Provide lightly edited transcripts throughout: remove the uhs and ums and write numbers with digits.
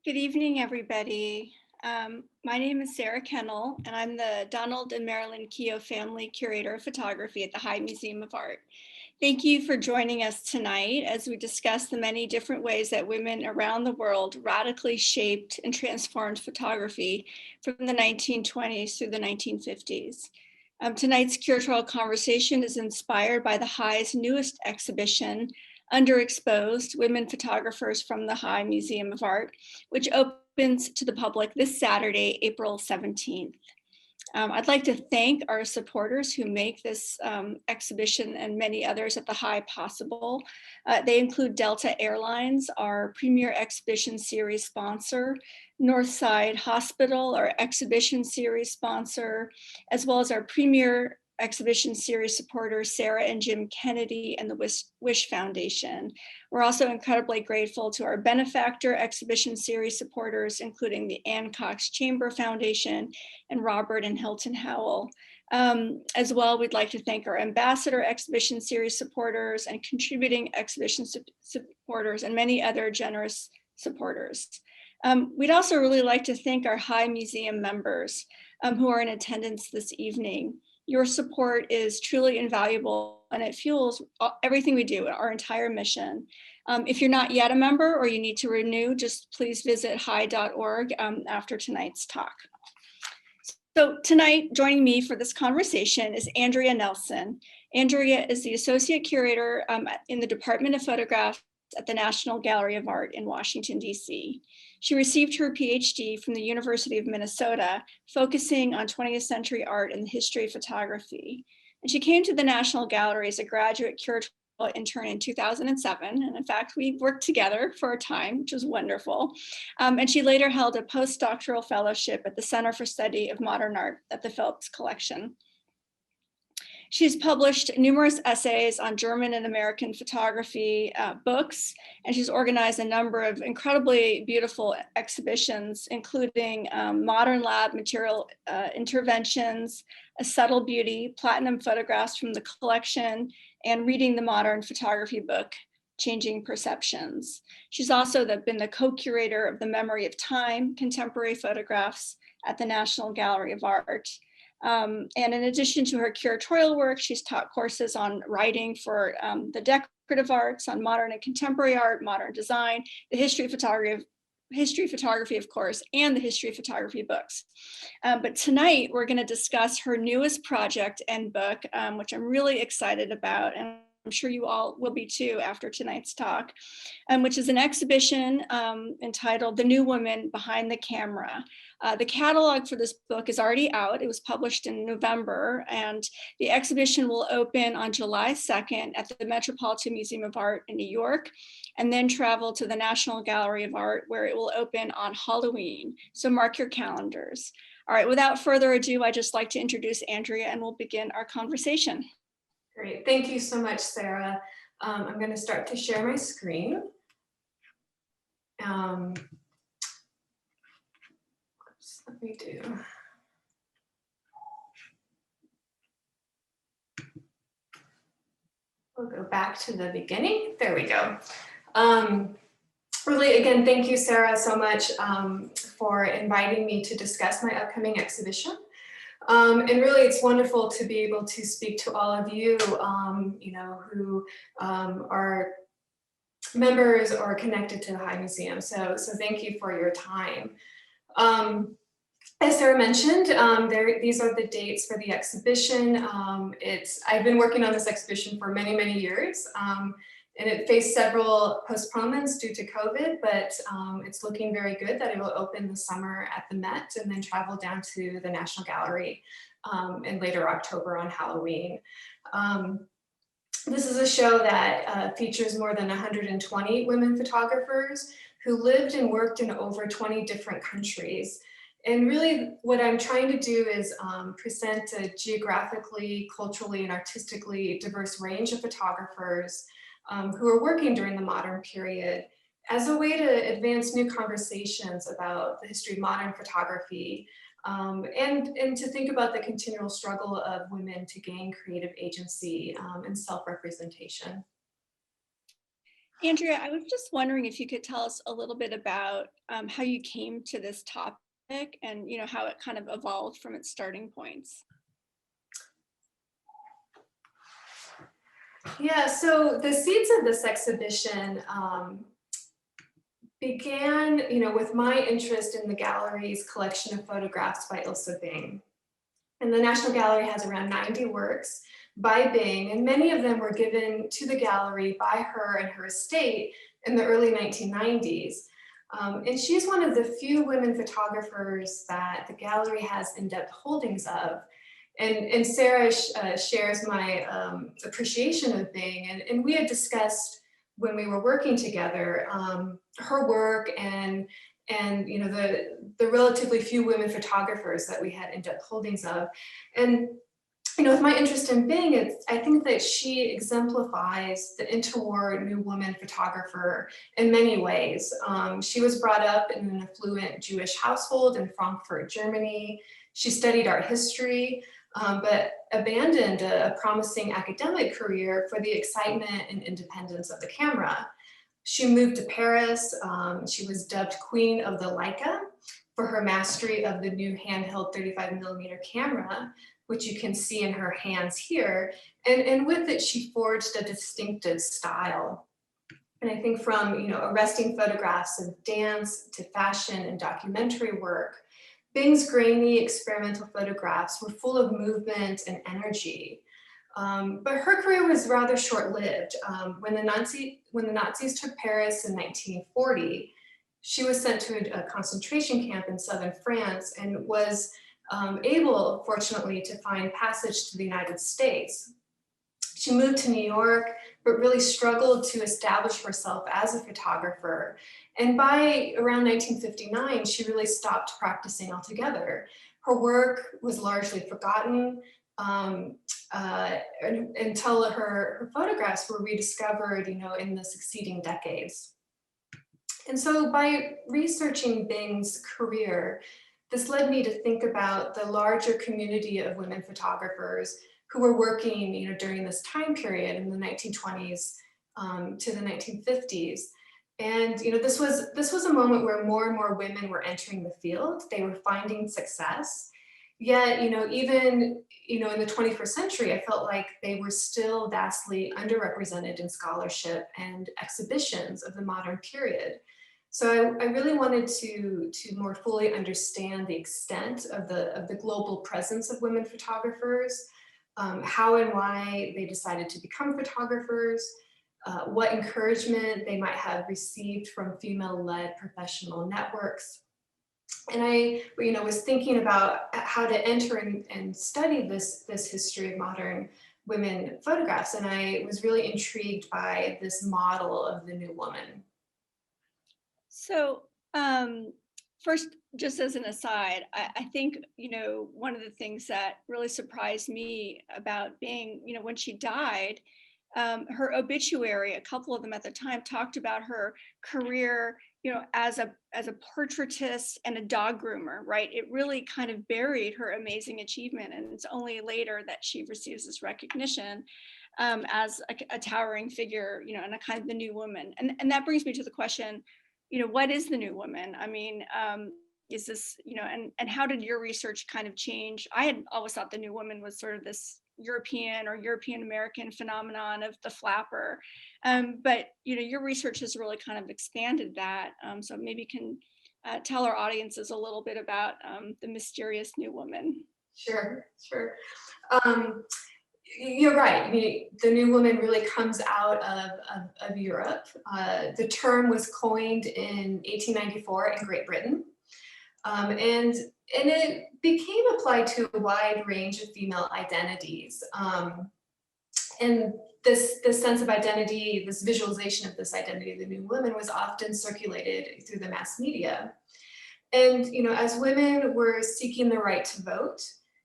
Good evening, everybody. My name is Sarah Kennel, and I'm the Donald and Marilyn Keough Family Curator of Photography at the High Museum of Art. Thank you for joining us tonight as we discuss the many different ways that women around the world radically shaped and transformed photography from the 1920s through the 1950s. Tonight's curatorial conversation is inspired by the High's newest exhibition, Underexposed, Women Photographers from the High Museum of Art, which opens to the public this Saturday, April 17th. I'd like to thank our supporters who make this exhibition and many others at the High possible. They include Delta Airlines, our premier exhibition series sponsor, Northside Hospital, our exhibition series sponsor, as well as our premier exhibition series supporters, Sarah and Jim Kennedy and the Wish Foundation. We're also incredibly grateful to our benefactor exhibition series supporters, including the Ann Cox Chamber Foundation and Robert and Hilton Howell. As well, we'd like to thank our ambassador exhibition series supporters and contributing exhibition supporters and many other generous supporters. We'd also really like to thank our High Museum members who are in attendance this evening. Your support is truly invaluable and it fuels everything we do, our entire mission. If you're not yet a member or you need to renew, just please visit high.org after tonight's talk. So tonight, joining me for this conversation is Andrea Nelson. Andrea is the Associate Curator in the Department of Photographs at the National Gallery of Art in Washington, D.C. She received her PhD from the University of Minnesota, focusing on 20th century art and the history of photography. And she came to the National Gallery as a graduate curatorial intern in 2007. And in fact, we worked together for a time, which was wonderful. And she later held a postdoctoral fellowship at the Center for Study of Modern Art at the Phillips Collection. She's published numerous essays on German and American photography books, and she's organized a number of incredibly beautiful exhibitions, including Modern Lab Material Interventions, A Subtle Beauty, Platinum Photographs from the Collection, and Reading the Modern Photography Book, Changing Perceptions. She's also been the co-curator of the Memory of Time, Contemporary Photographs at the National Gallery of Art. And in addition to her curatorial work, she's taught courses on writing for the decorative arts, on modern and contemporary art, modern design, the history of photography, of course, and the history of photography books. But tonight, we're going to discuss her newest project and book, which I'm really excited about. And I'm sure you all will be too after tonight's talk, which is an exhibition entitled The New Woman Behind the Camera. The catalog for this book is already out. It was published in November, and the exhibition will open on July 2nd at the Metropolitan Museum of Art in New York, and then travel to the National Gallery of Art, where it will open on Halloween. So mark your calendars. All right, without further ado, I'd just like to introduce Andrea, and we'll begin our conversation. Great, thank you so much, Sarah. I'm going to start to share my screen. Let me do. We'll go back to the beginning. There we go. Really, again, thank you, Sarah, so much for inviting me to discuss my upcoming exhibition. And really, it's wonderful to be able to speak to all of you, who are members or connected to the High Museum. So thank you for your time. As Sarah mentioned, these are the dates for the exhibition. I've been working on this exhibition for many, many years, and it faced several postponements due to COVID, but it's looking very good that it will open this summer at the Met and then travel down to the National Gallery in later October on Halloween. This is a show that features more than 120 women photographers who lived and worked in over 20 different countries. And really what I'm trying to do is present a geographically, culturally, and artistically diverse range of photographers who are working during the modern period as a way to advance new conversations about the history of modern photography and to think about the continual struggle of women to gain creative agency and self-representation. Andrea, I was just wondering if you could tell us a little bit about how you came to this topic and how it kind of evolved from its starting points. Yeah, so the seeds of this exhibition began, with my interest in the gallery's collection of photographs by Ilse Bing. And the National Gallery has around 90 works by Bing, and many of them were given to the gallery by her and her estate in the early 1990s. And she's one of the few women photographers that the gallery has in-depth holdings of. And Sarah shares my appreciation of Bing, and we had discussed when we were working together her work and the relatively few women photographers that we had in-depth holdings of. And with my interest in Bing, I think that she exemplifies the interwar New Woman photographer in many ways. She was brought up in an affluent Jewish household in Frankfurt, Germany. She studied art history, but abandoned a promising academic career for the excitement and independence of the camera. She moved to Paris. She was dubbed Queen of the Leica for her mastery of the new handheld 35mm camera, which you can see in her hands here. And with it, she forged a distinctive style. And I think from arresting photographs of dance to fashion and documentary work, Bing's grainy experimental photographs were full of movement and energy. But her career was rather short-lived. When the Nazis took Paris in 1940, she was sent to a concentration camp in southern France and was able, fortunately, to find passage to the United States. She moved to New York, but really struggled to establish herself as a photographer. And by around 1959, she really stopped practicing altogether. Her work was largely forgotten until her photographs were rediscovered, in the succeeding decades. And so by researching Bing's career, this led me to think about the larger community of women photographers who were working, during this time period in the 1920s to the 1950s. And this was a moment where more and more women were entering the field. They were finding success. Yet, even in the 21st century, I felt like they were still vastly underrepresented in scholarship and exhibitions of the modern period. So I really wanted to more fully understand the extent of the global presence of women photographers, how and why they decided to become photographers, what encouragement they might have received from female-led professional networks. And I was thinking about how to enter and study this history of modern women photographs, and I was really intrigued by this model of the new woman. So first, just as an aside, I think, one of the things that really surprised me about Bing, when she died, her obituary, a couple of them at the time, talked about her career, as a portraitist and a dog groomer, right? It really kind of buried her amazing achievement. And it's only later that she receives this recognition as a towering figure, and a kind of the new woman. And that brings me to the question, what is the new woman? I mean, is this, and how did your research kind of change? I had always thought the new woman was sort of this European or European American phenomenon of the flapper. But, your research has really kind of expanded that. So maybe you can tell our audiences a little bit about the mysterious new woman. Sure. You're right. The new woman really comes out of Europe. The term was coined in 1894 in Great Britain. And it became applied to a wide range of female identities. And this sense of identity, this visualization of this identity of the new woman was often circulated through the mass media. And as women were seeking the right to vote,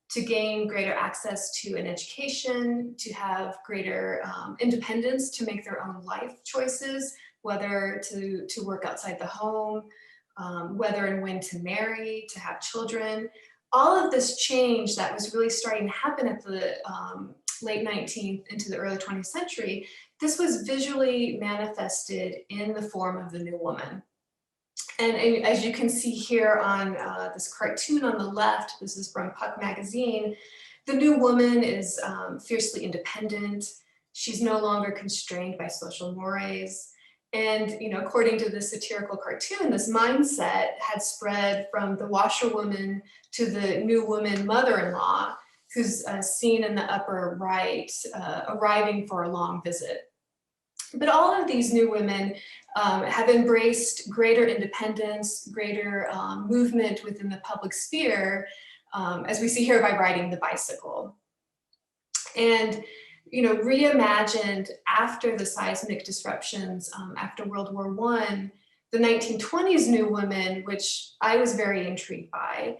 to gain greater access to an education, to have greater independence, to make their own life choices, whether to work outside the home, whether and when to marry, to have children. All of this change that was really starting to happen at the late 19th into the early 20th century this was visually manifested in the form of the new woman. And as you can see here on this cartoon on the left, this is from Puck magazine, the new woman is fiercely independent. She's no longer constrained by social mores. And according to the satirical cartoon, this mindset had spread from the washerwoman to the new woman mother-in-law, who's seen in the upper right, arriving for a long visit. But all of these new women have embraced greater independence, greater movement within the public sphere, as we see here by riding the bicycle. And reimagined after the seismic disruptions after World War I, the 1920s new woman, which I was very intrigued by,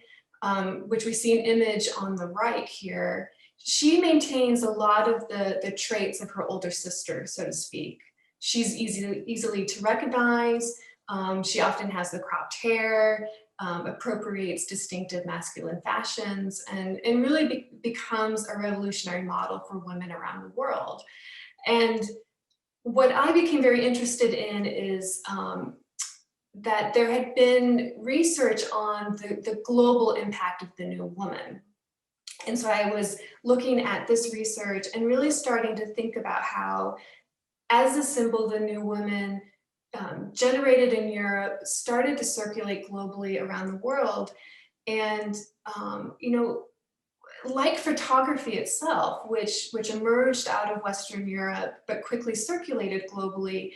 which we see an image on the right here, she maintains a lot of the traits of her older sister, so to speak. She's easily to recognize. She often has the cropped hair, appropriates distinctive masculine fashions, and really becomes a revolutionary model for women around the world. And what I became very interested in is that there had been research on the global impact of the new woman. And so I was looking at this research and really starting to think about how, as a symbol, the new woman generated in Europe started to circulate globally around the world. And, like photography itself, which emerged out of Western Europe, but quickly circulated globally,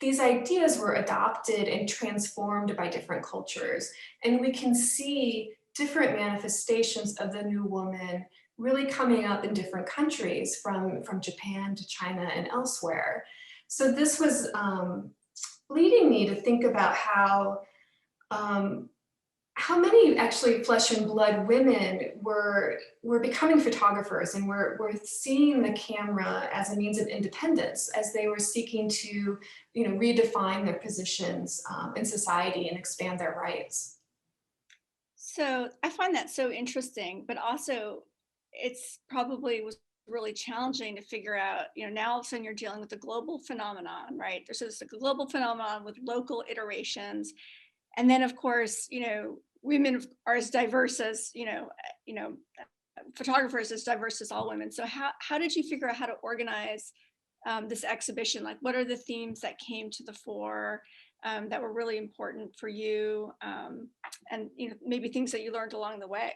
these ideas were adopted and transformed by different cultures. And we can see different manifestations of the new woman really coming up in different countries, from Japan to China and elsewhere. So this was leading me to think about how many actually flesh and blood women were becoming photographers, and were seeing the camera as a means of independence as they were seeking to redefine their positions in society and expand their rights. So I find that so interesting, but also it's probably was really challenging to figure out, now all of a sudden you're dealing with a global phenomenon, right? There's this global phenomenon with local iterations. And then of course, women are as diverse as, photographers as diverse as all women. So how did you figure out how to organize this exhibition? Like, what are the themes that came to the fore that were really important for you? And maybe things that you learned along the way.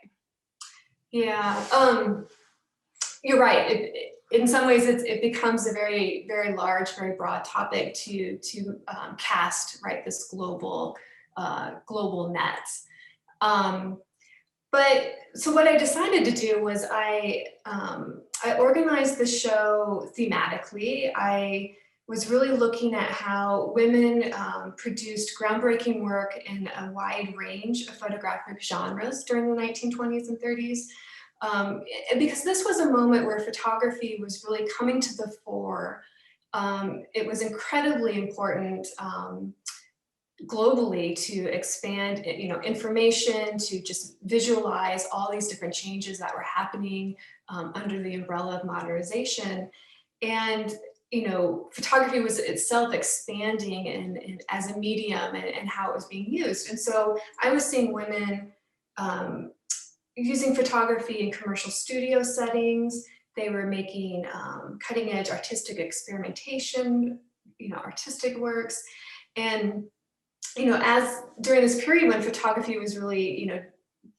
Yeah, you're right. In some ways, it becomes a very, very large, very broad topic to cast, right, this global net. But so what I decided to do was I organized the show thematically. I was really looking at how women produced groundbreaking work in a wide range of photographic genres during the 1920s and 30s. Because this was a moment where photography was really coming to the fore. It was incredibly important globally to expand, information, to just visualize all these different changes that were happening under the umbrella of modernization. And photography was itself expanding and as a medium and how it was being used. And so I was seeing women using photography in commercial studio settings. They were making cutting edge artistic experimentation, artistic works. And, as during this period when photography was really,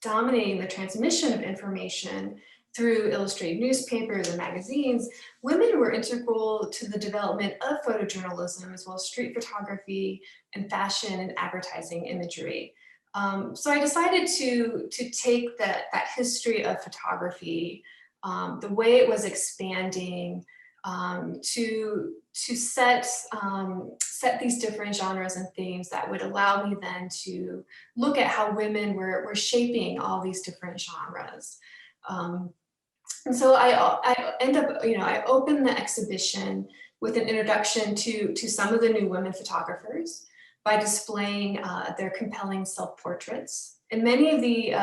dominating the transmission of information through illustrated newspapers and magazines, women were integral to the development of photojournalism, as well as street photography and fashion and advertising imagery. So I decided to take that history of photography, the way it was expanding, to set these different genres and themes that would allow me then to look at how women were shaping all these different genres. And so I end up, I opened the exhibition with an introduction to some of the new women photographers by displaying their compelling self-portraits. And many of the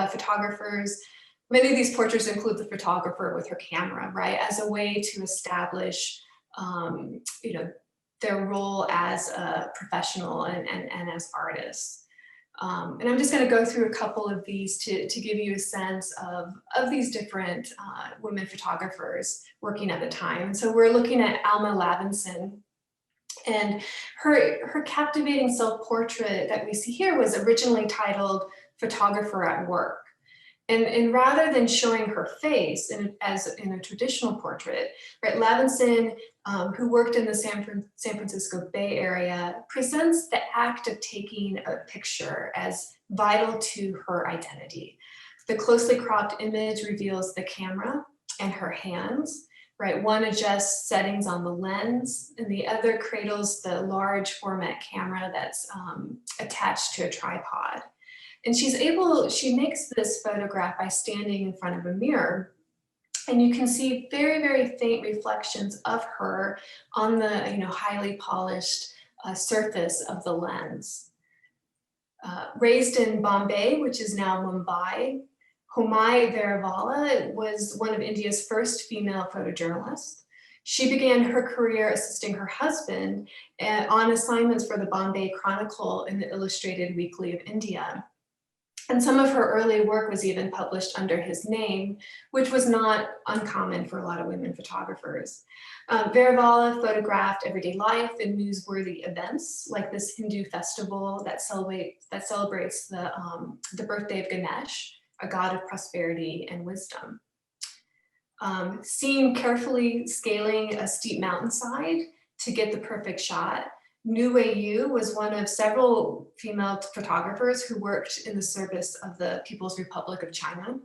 many of these portraits include the photographer with her camera, right, as a way to establish you know, their role as a professional and as artists. And I'm just going to go through a couple of these to give you a sense of these different women photographers working at the time. And so we're looking at Alma Lavinson, and her captivating self-portrait that we see here was originally titled Photographer at Work. And rather than showing her face as in a traditional portrait, right, Lavinson, who worked in the San Francisco Bay Area, presents the act of taking a picture as vital to her identity. The closely cropped image reveals the camera and her hands, right? One adjusts settings on the lens, and the other cradles the large format camera that's attached to a tripod. And she makes this photograph by standing in front of a mirror. And you can see very, very faint reflections of her on the highly polished surface of the lens. Raised in Bombay, which is now Mumbai, Homi Verivala was one of India's first female photojournalists. She began her career assisting her husband on assignments for the Bombay Chronicle in the Illustrated Weekly of India. And some of her early work was even published under his name, which was not uncommon for a lot of women photographers. Verivala photographed everyday life and newsworthy events like this Hindu festival that celebrates the birthday of Ganesh, a god of prosperity and wisdom. Seen carefully scaling a steep mountainside to get the perfect shot, Nu Wei Yu was one of several female photographers who worked in the service of the People's Republic of China.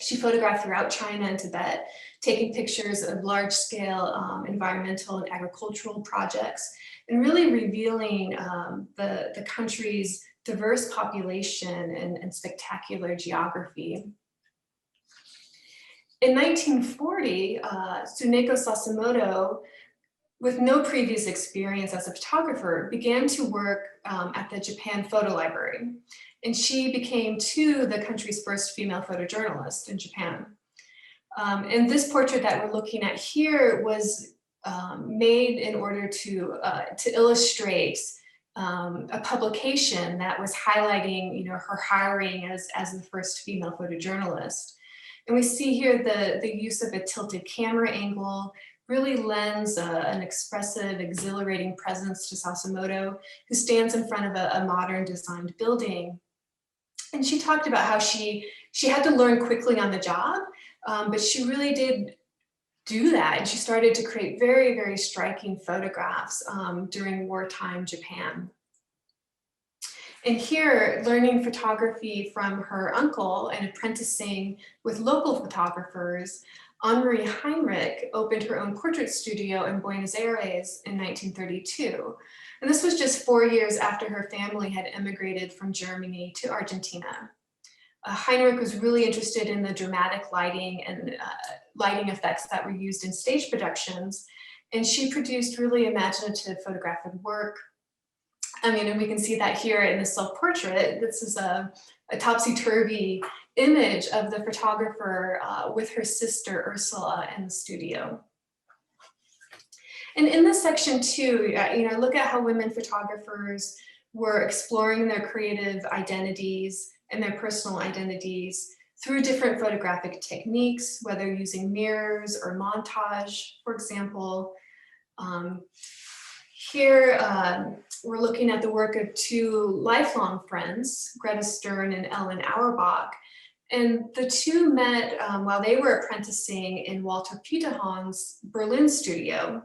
She photographed throughout China and Tibet, taking pictures of large-scale environmental and agricultural projects, and really revealing the country's diverse population and spectacular geography. In 1940, Tsuneko Sasamoto, with no previous experience as a photographer, began to work at the Japan Photo Library. And she became, too, the country's first female photojournalist in Japan. And this portrait that we're looking at here was made in order to illustrate a publication that was highlighting her hiring as the first female photojournalist. And we see here the use of a tilted camera angle really lends an expressive, exhilarating presence to Sasamoto, who stands in front of a modern designed building. And she talked about how she had to learn quickly on the job, but she really did do that. And she started to create very, very striking photographs during wartime Japan. And here, learning photography from her uncle and apprenticing with local photographers, Anne-Marie Heinrich opened her own portrait studio in Buenos Aires in 1932. And this was just 4 years after her family had emigrated from Germany to Argentina. Heinrich was really interested in the dramatic lighting and lighting effects that were used in stage productions. And she produced really imaginative photographic work. I mean, and we can see that here in the self-portrait. This is a topsy-turvy image of the photographer with her sister Ursula in the studio. And in this section too, look at how women photographers were exploring their creative identities and their personal identities through different photographic techniques, whether using mirrors or montage, for example. Here, we're looking at the work of two lifelong friends, Greta Stern and Ellen Auerbach. And the two met while they were apprenticing in Walter Peterhon's Berlin studio.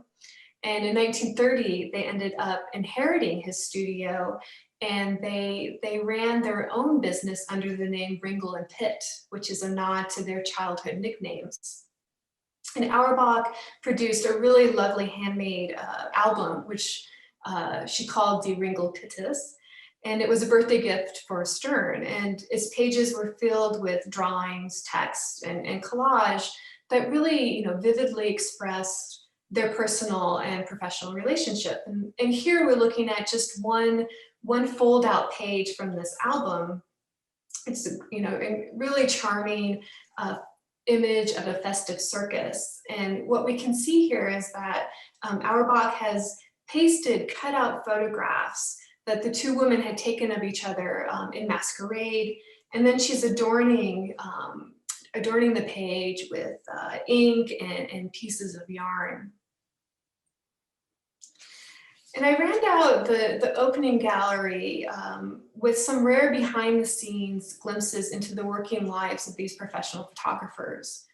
And in 1930, they ended up inheriting his studio, and they ran their own business under the name Ringel and Pitt, which is a nod to their childhood nicknames. And Auerbach produced a really lovely handmade album, which she called Die Ringel Pittis. And it was a birthday gift for Stern. And its pages were filled with drawings, text, and collage that really vividly expressed their personal and professional relationship. And here we're looking at just one fold out page from this album. It's a really charming image of a festive circus. And what we can see here is that Auerbach has pasted cutout photographs that the two women had taken of each other in masquerade. And then she's adorning the page with ink and pieces of yarn. And I ran out the opening gallery with some rare behind the scenes glimpses into the working lives of these professional photographers.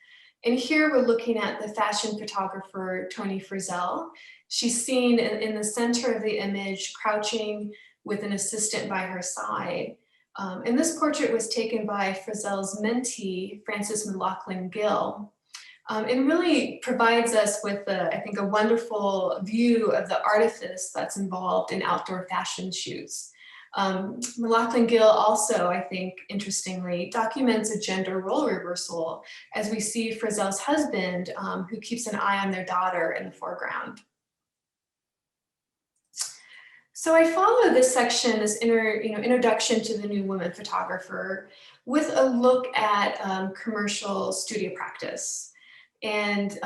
And here we're looking at the fashion photographer, Toni Frizzell. She's seen in the center of the image, crouching with an assistant by her side. And this portrait was taken by Frizzell's mentee, Frances McLaughlin Gill. And really provides us with, I think, a wonderful view of the artifice that's involved in outdoor fashion shoots. McLaughlin Gill also, I think, interestingly, documents a gender role reversal as we see Frizzell's husband, who keeps an eye on their daughter in the foreground. So I follow this section, this introduction to the new woman photographer, with a look at commercial studio practice. And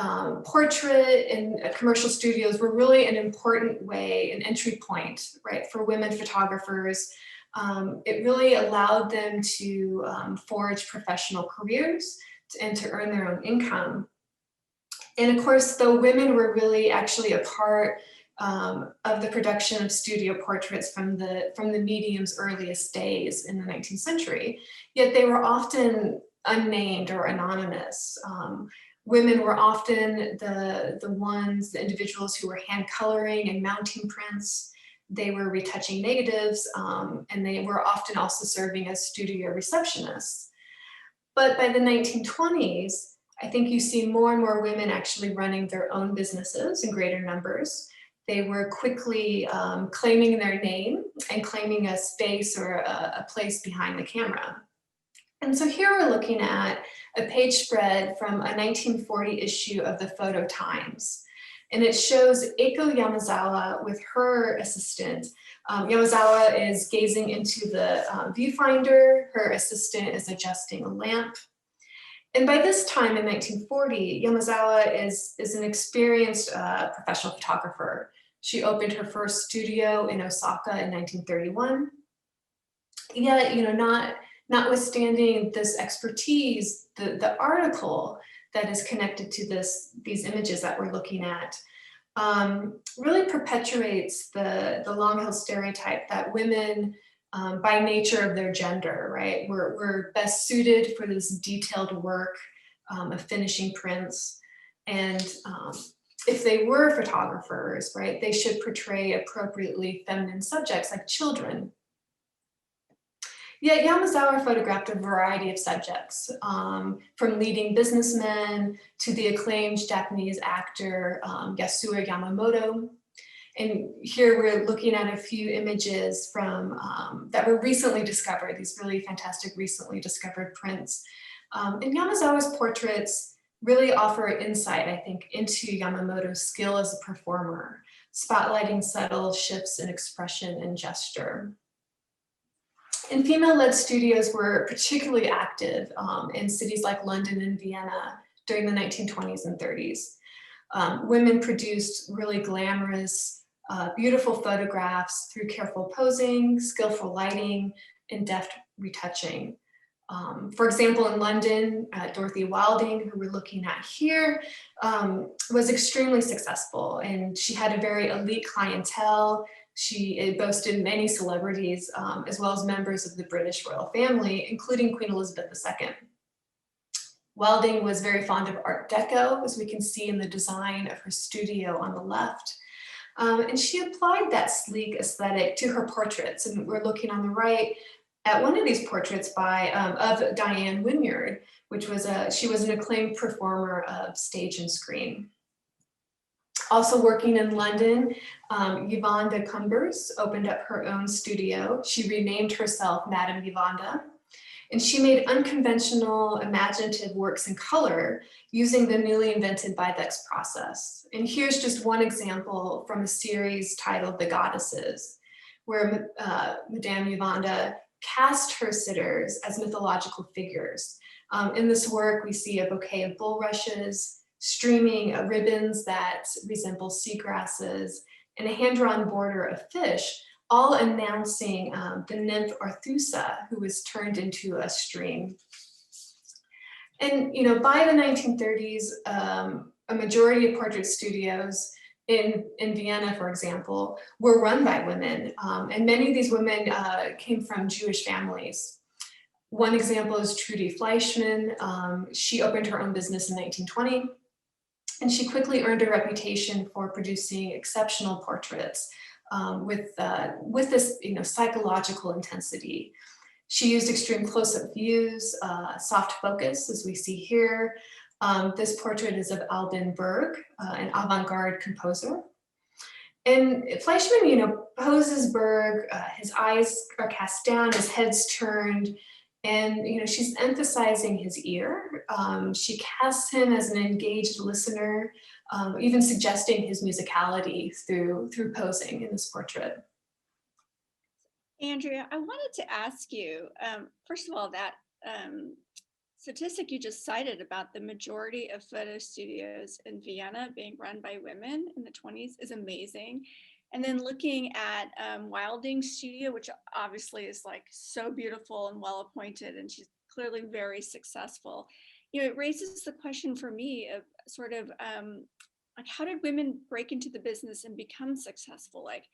portrait and commercial studios were really an important way, an entry point, right, for women photographers. It really allowed them to forge professional careers and to earn their own income. And of course, though women were really actually a part of the production of studio portraits from the medium's earliest days in the 19th century, yet they were often unnamed or anonymous. Women were often the individuals who were hand coloring and mounting prints. They were retouching negatives, and they were often also serving as studio receptionists. But by the 1920s, I think you see more and more women actually running their own businesses in greater numbers. They were quickly claiming their name and claiming a space or a place behind the camera. And so here we're looking at a page spread from a 1940 issue of the Photo Times. And it shows Eiko Yamazawa with her assistant. Yamazawa is gazing into the viewfinder. Her assistant is adjusting a lamp. And by this time in 1940, Yamazawa is an experienced professional photographer. She opened her first studio in Osaka in 1931. Yet, notwithstanding this expertise, the article that is connected to these images that we're looking at really perpetuates the long-held stereotype that women, by nature of their gender, right, were best suited for this detailed work of finishing prints. And if they were photographers, right, they should portray appropriately feminine subjects like children. Yet Yamazawa photographed a variety of subjects, from leading businessmen to the acclaimed Japanese actor Yasuo Yamamoto. And here we're looking at a few images from that were recently discovered, these really fantastic recently discovered prints. And Yamazawa's portraits really offer insight, I think, into Yamamoto's skill as a performer, spotlighting subtle shifts in expression and gesture. And female-led studios were particularly active in cities like London and Vienna during the 1920s and 30s. Women produced really glamorous, beautiful photographs through careful posing, skillful lighting, and deft retouching. For example, in London, Dorothy Wilding, who we're looking at here, was extremely successful, and she had a very elite clientele. She boasted many celebrities, as well as members of the British royal family, including Queen Elizabeth II. Wilding was very fond of Art Deco, as we can see in the design of her studio on the left. And she applied that sleek aesthetic to her portraits. And we're looking on the right at one of these portraits of Diane Wynyard, she was an acclaimed performer of stage and screen. Also working in London, Yvonne Cumbers opened up her own studio. She renamed herself Madame Yvonne, and she made unconventional, imaginative works in color using the newly invented Bivex process. And here's just one example from a series titled The Goddesses, where Madame Yvonne cast her sitters as mythological figures. In this work, we see a bouquet of bulrushes, streaming ribbons that resemble seagrasses, and a hand-drawn border of fish, all announcing the nymph Arthusa, who was turned into a stream. And by the 1930s, a majority of portrait studios in Vienna, for example, were run by women. And many of these women came from Jewish families. One example is Trudy Fleischmann. She opened her own business in 1920, and she quickly earned a reputation for producing exceptional portraits with this psychological intensity. She used extreme close-up views, soft focus, as we see here. This portrait is of Albin Berg, an avant-garde composer. And Fleischmann, poses Berg, his eyes are cast down, his head's turned, and she's emphasizing his ear. She casts him as an engaged listener, even suggesting his musicality through posing in this portrait. Andrea, I wanted to ask you, first of all, that statistic you just cited about the majority of photo studios in Vienna being run by women in the 20s is amazing. And then looking at Wilding's studio, which obviously is like so beautiful and well appointed, and she's clearly very successful. It raises the question for me of sort of like, how did women break into the business and become successful? Like,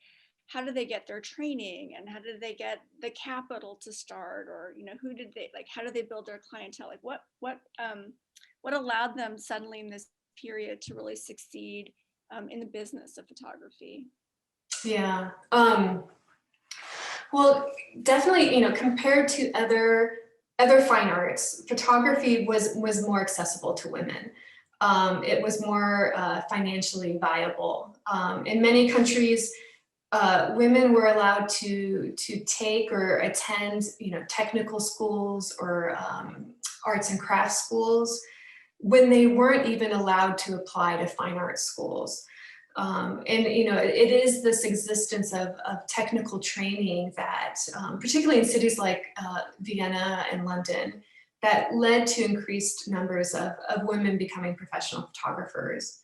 how do they get their training, and how did they get the capital to start, or who did they how do they build their clientele? Like what allowed them suddenly in this period to really succeed in the business of photography? Yeah. Well, definitely, compared to other fine arts, photography was more accessible to women. It was more financially viable. In many countries, women were allowed to take or attend, technical schools or arts and crafts schools when they weren't even allowed to apply to fine arts schools. And it is this existence of technical training that, particularly in cities like Vienna and London, that led to increased numbers of women becoming professional photographers.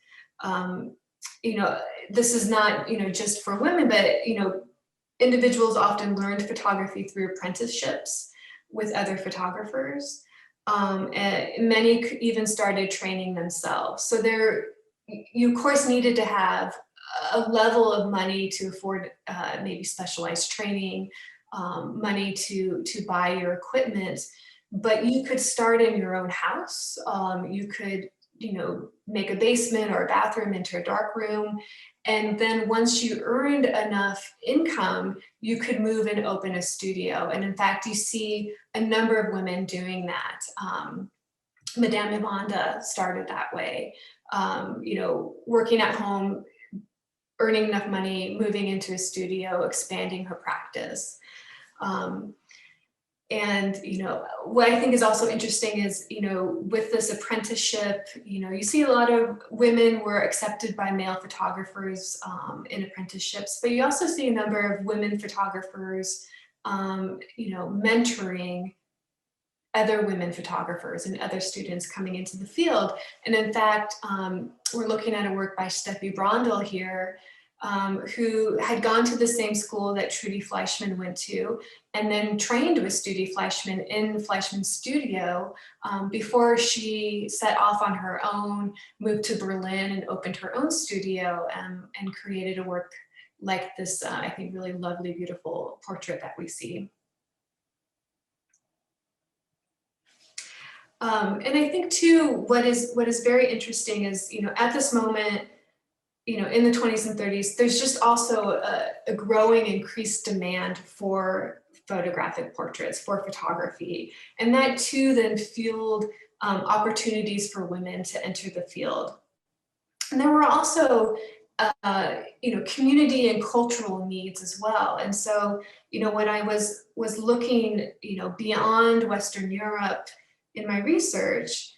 This is not, just for women, but, individuals often learned photography through apprenticeships with other photographers. And many even started training themselves. So you of course needed to have a level of money to afford maybe specialized training, money to buy your equipment, but you could start in your own house. You could make a basement or a bathroom into a dark room. And then once you earned enough income, you could move and open a studio. And in fact, you see a number of women doing that. Madame Yolanda started that way, working at home, earning enough money, moving into a studio, expanding her practice. And, what I think is also interesting is, with this apprenticeship, you see a lot of women were accepted by male photographers in apprenticeships, but you also see a number of women photographers, mentoring other women photographers and other students coming into the field. And in fact, we're looking at a work by Steffi Brondel here, who had gone to the same school that Trudy Fleischmann went to, and then trained with Trudy Fleischmann in Fleischmann's studio before she set off on her own, moved to Berlin and opened her own studio and created a work like this, I think, really lovely, beautiful portrait that we see. And I think too, what is very interesting is, at this moment, in the 20s and 30s, there's just also a growing increased demand for photographic portraits, for photography. And that too then fueled opportunities for women to enter the field. And there were also, community and cultural needs as well. And so, when I was looking, beyond Western Europe in my research,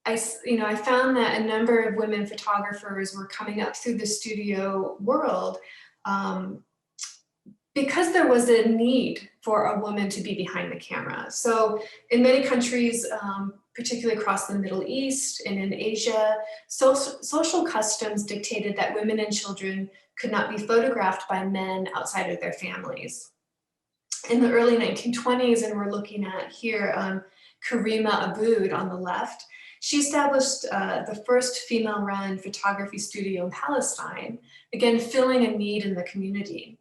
I found that a number of women photographers were coming up through the studio world because there was a need for a woman to be behind the camera. So in many countries, particularly across the Middle East and in Asia, social customs dictated that women and children could not be photographed by men outside of their families. In the early 1920s, and we're looking at here Karima Aboud on the left, she established the first female-run photography studio in Palestine, again, filling a need in the community.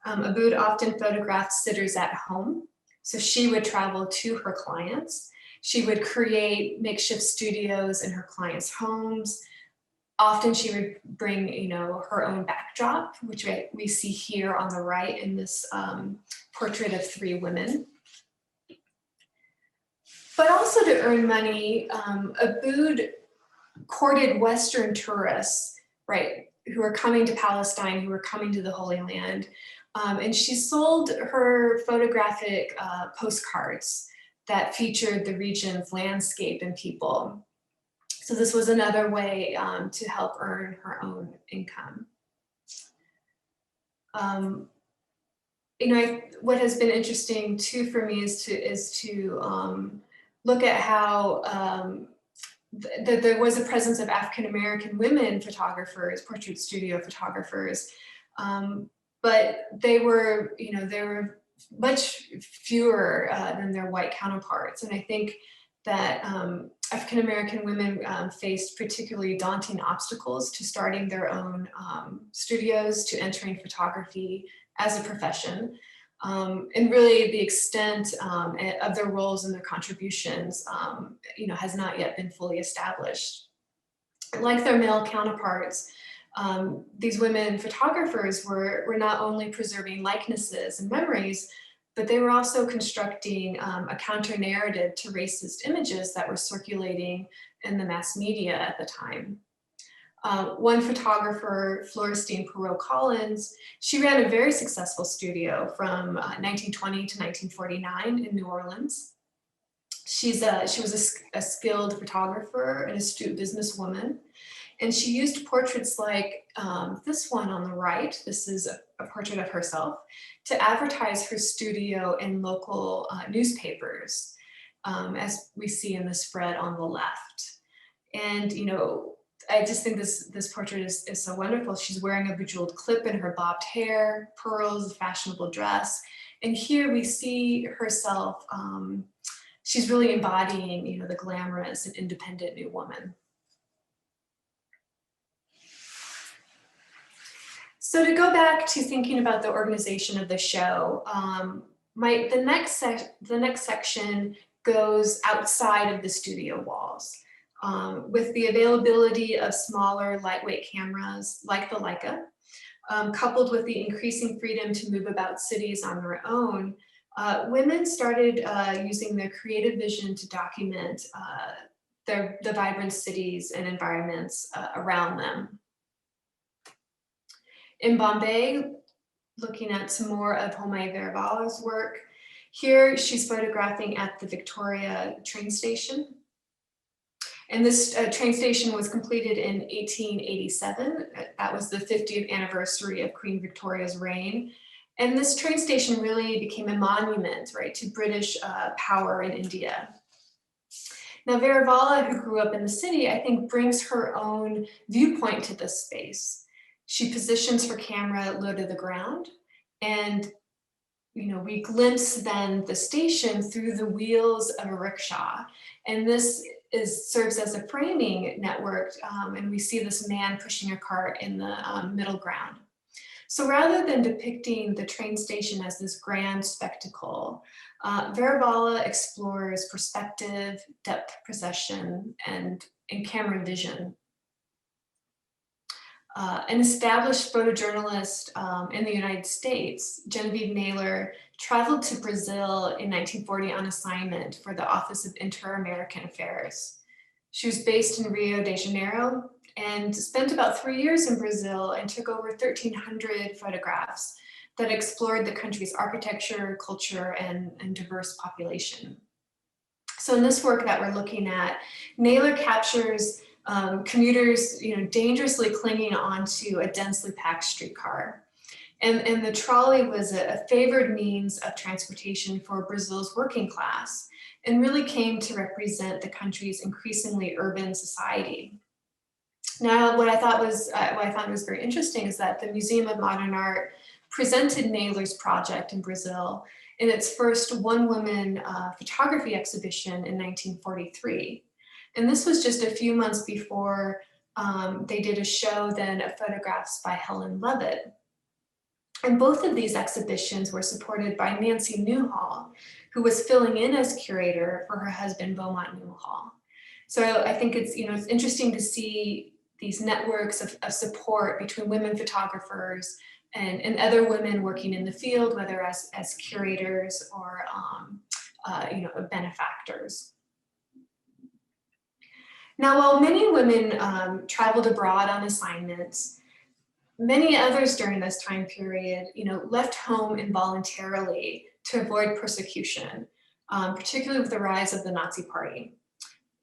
Aboud often photographed sitters at home, so she would travel to her clients. She would create makeshift studios in her clients' homes. Often she would bring, her own backdrop, which we see here on the right in this portrait of 3 women. But also to earn money, Aboud courted Western tourists, right, who were coming to Palestine, who were coming to the Holy Land. And she sold her photographic postcards that featured the region's landscape and people. So this was another way to help earn her own income. What has been interesting too for me is to look at how there was a presence of African-American women photographers, portrait studio photographers, but they were much fewer than their white counterparts. And I think that African-American women faced particularly daunting obstacles to starting their own studios, to entering photography as a profession. And really the extent of their roles and their contributions has not yet been fully established. Like their male counterparts, these women photographers were not only preserving likenesses and memories, but they were also constructing a counter-narrative to racist images that were circulating in the mass media at the time. One photographer, Florestine Perot Collins, she ran a very successful studio from 1920 to 1949 in New Orleans. She was a skilled photographer, an astute businesswoman, and she used portraits like this one on the right. This is a portrait of herself to advertise her studio in local newspapers, as we see in the spread on the left. And I just think this portrait is so wonderful. She's wearing a bejeweled clip in her bobbed hair, pearls, a fashionable dress. And here we see herself, she's really embodying, the glamorous and independent new woman. So to go back to thinking about the organization of the show, the next section goes outside of the studio walls. With the availability of smaller, lightweight cameras like the Leica, coupled with the increasing freedom to move about cities on their own, women started using their creative vision to document the vibrant cities and environments around them. In Bombay, looking at some more of Homai Vervala's work, here she's photographing at the Victoria train station. And this train station was completed in 1887. That was the 50th anniversary of Queen Victoria's reign. And this train station really became a monument, right, to British power in India. Now, Veravala, who grew up in the city, I think brings her own viewpoint to this space. She positions her camera low to the ground, and we glimpse then the station through the wheels of a rickshaw. And this serves as a framing network, and we see this man pushing a cart in the middle ground. So rather than depicting the train station as this grand spectacle, Veravala explores perspective, depth perception, and camera vision. An established photojournalist in the United States, Genevieve Naylor, traveled to Brazil in 1940 on assignment for the Office of Inter-American Affairs. She was based in Rio de Janeiro and spent about 3 years in Brazil and took over 1,300 photographs that explored the country's architecture, culture, and diverse population. So in this work that we're looking at, Naylor captures commuters, dangerously clinging onto a densely packed streetcar. And the trolley was a favored means of transportation for Brazil's working class and really came to represent the country's increasingly urban society. Now, what I found was very interesting is that the Museum of Modern Art presented Naylor's project in Brazil in its first one-woman photography exhibition in 1943. And this was just a few months before they did a show then of photographs by Helen Levitt. And both of these exhibitions were supported by Nancy Newhall, who was filling in as curator for her husband, Beaumont Newhall. So I think it's interesting to see these networks of support between women photographers and other women working in the field, whether as curators or benefactors. Now, while many women traveled abroad on assignments, many others during this time period, left home involuntarily to avoid persecution, particularly with the rise of the Nazi Party.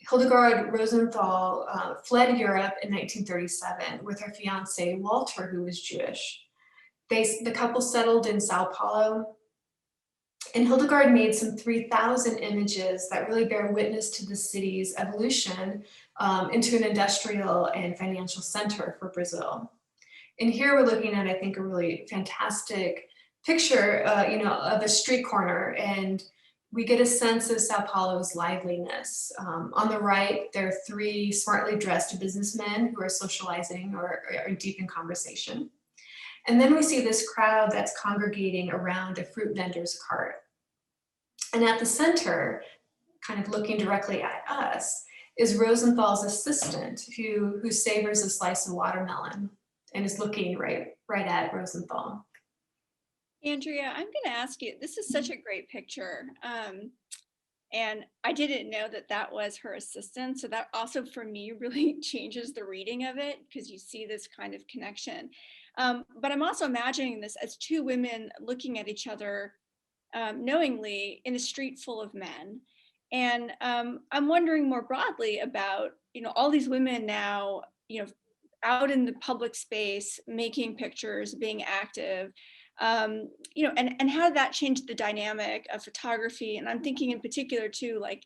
Hildegard Rosenthal fled Europe in 1937 with her fiancé, Walter, who was Jewish. The couple settled in Sao Paulo, and Hildegard made some 3,000 images that really bear witness to the city's evolution into an industrial and financial center for Brazil. And here we're looking at, I think, a really fantastic picture, of a street corner, and we get a sense of Sao Paulo's liveliness. On the right, there are 3 smartly dressed businessmen who are socializing or are deep in conversation. And then we see this crowd that's congregating around a fruit vendor's cart. And at the center, kind of looking directly at us, is Rosenthal's assistant who savors a slice of watermelon and is looking right at Rosenthal. Andrea, I'm going to ask you, this is such a great picture. And I didn't know that was her assistant. So that also for me really changes the reading of it, because you see this kind of connection. But I'm also imagining this as 2 women looking at each other knowingly in a street full of men. And I'm wondering more broadly about, all these women now, out in the public space, making pictures, being active, and how did that change the dynamic of photography? And I'm thinking in particular too, like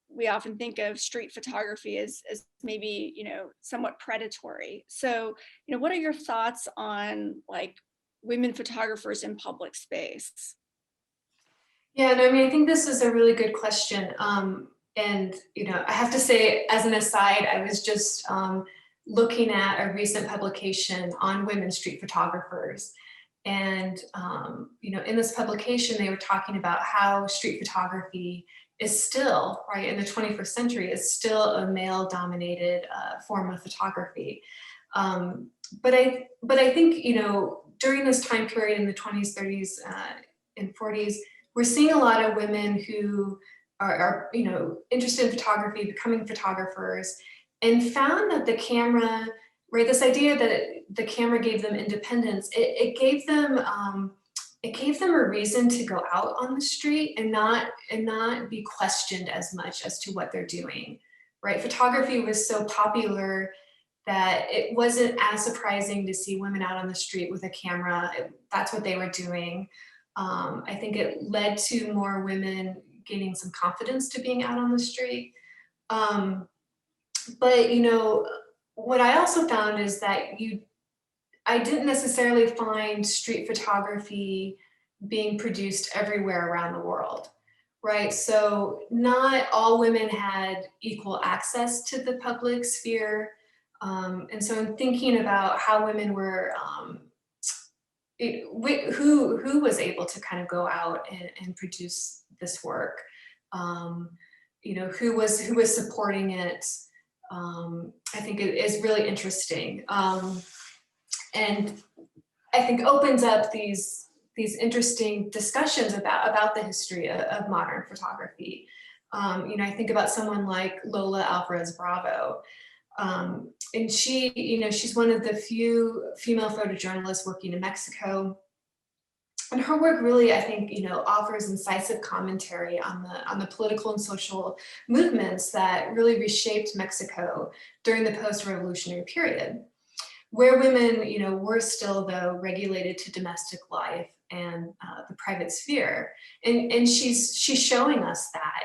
we often think of street photography as maybe, somewhat predatory. So, what are your thoughts on like women photographers in public space? Yeah, no, I think this is a really good question. And, I have to say, as an aside, I was just looking at a recent publication on women street photographers. And, in this publication, they were talking about how street photography is still, right, in the 21st century, is still a male-dominated form of photography. But I think, during this time period in the 20s, 30s, and 40s, we're seeing a lot of women who are interested in photography, becoming photographers, and found that the camera, right, this idea that the camera gave them independence, it gave them a reason to go out on the street and not be questioned as much as to what they're doing, right? Photography was so popular that it wasn't as surprising to see women out on the street with a camera. That's what they were doing. I think it led to more women gaining some confidence to being out on the street. But what I also found is that I didn't necessarily find street photography being produced everywhere around the world, right? So not all women had equal access to the public sphere. And so in thinking about how women were, who was able to kind of go out and produce this work, who was supporting it, I think it is really interesting. And I think opens up these interesting discussions about the history of modern photography. I think about someone like Lola Alvarez Bravo. And she's one of the few female photojournalists working in Mexico. And her work really, I think, offers incisive commentary on the political and social movements that really reshaped Mexico during the post-revolutionary period. where women, were still though regulated to domestic life and the private sphere. And she's showing us that.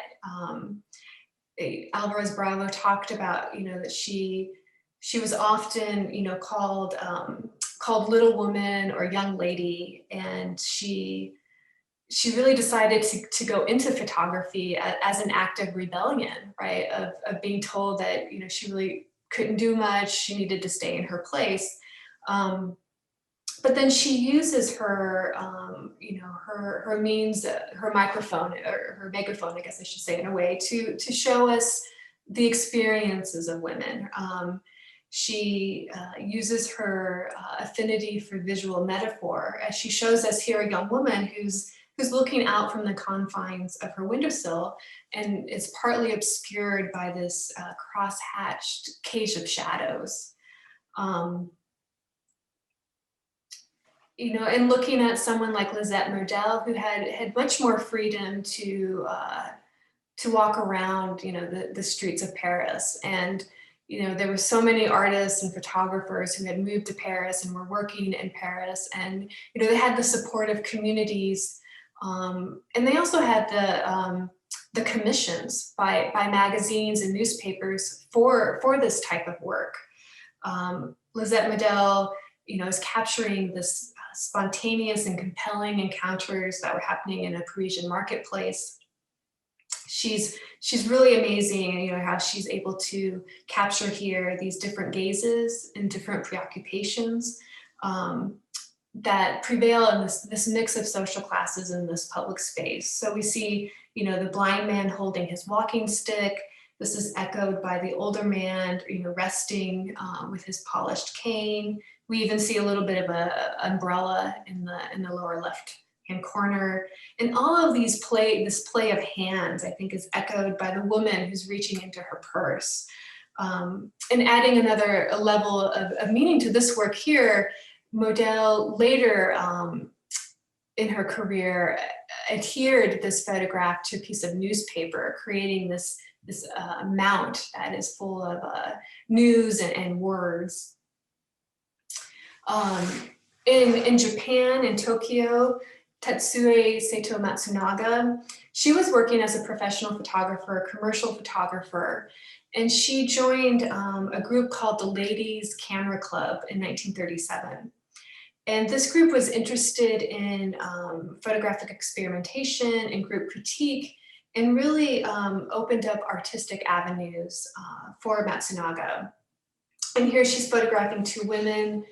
Alvarez Bravo talked about, that she was often, called little woman or young lady, and she really decided to go into photography as an act of rebellion, right? Of being told that, she really couldn't do much, she needed to stay in her place. But then she uses her, her means, her microphone, or her megaphone, I guess I should say, in a way, to show us the experiences of women. She uses her affinity for visual metaphor as she shows us here a young woman who's looking out from the confines of her windowsill, and it's partly obscured by this cross-hatched cage of shadows. And looking at someone like Lisette Merdel, who had much more freedom to walk around, the streets of Paris. And, there were so many artists and photographers who had moved to Paris and were working in Paris. And, they had the support of communities. And they also had the commissions by magazines and newspapers for this type of work. Lisette Merdel, is capturing this spontaneous and compelling encounters that were happening in a Parisian marketplace. She's really amazing, how she's able to capture here these different gazes and different preoccupations that prevail in this mix of social classes in this public space. So we see, the blind man holding his walking stick. This is echoed by the older man, resting with his polished cane. We even see a little bit of an umbrella in the lower left-hand corner. And all of this play of hands, I think, is echoed by the woman who's reaching into her purse. And adding a level of meaning to this work here, Model later in her career adhered this photograph to a piece of newspaper, creating this mount that is full of news and words. In Japan, in Tokyo, Tatsue Seto Matsunaga, she was working as a professional photographer, commercial photographer, and she joined a group called the Ladies Camera Club in 1937. And this group was interested in photographic experimentation and group critique, and really opened up artistic avenues for Matsunaga. And here she's photographing two women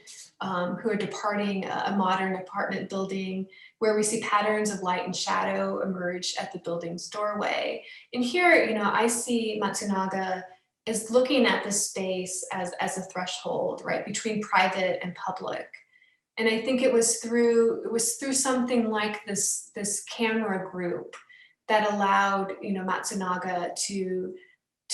who are departing a modern apartment building, where we see patterns of light and shadow emerge at the building's doorway. And here, I see Matsunaga as looking at this space as a threshold, right, between private and public. And I think it was through something like this camera group that allowed, Matsunaga to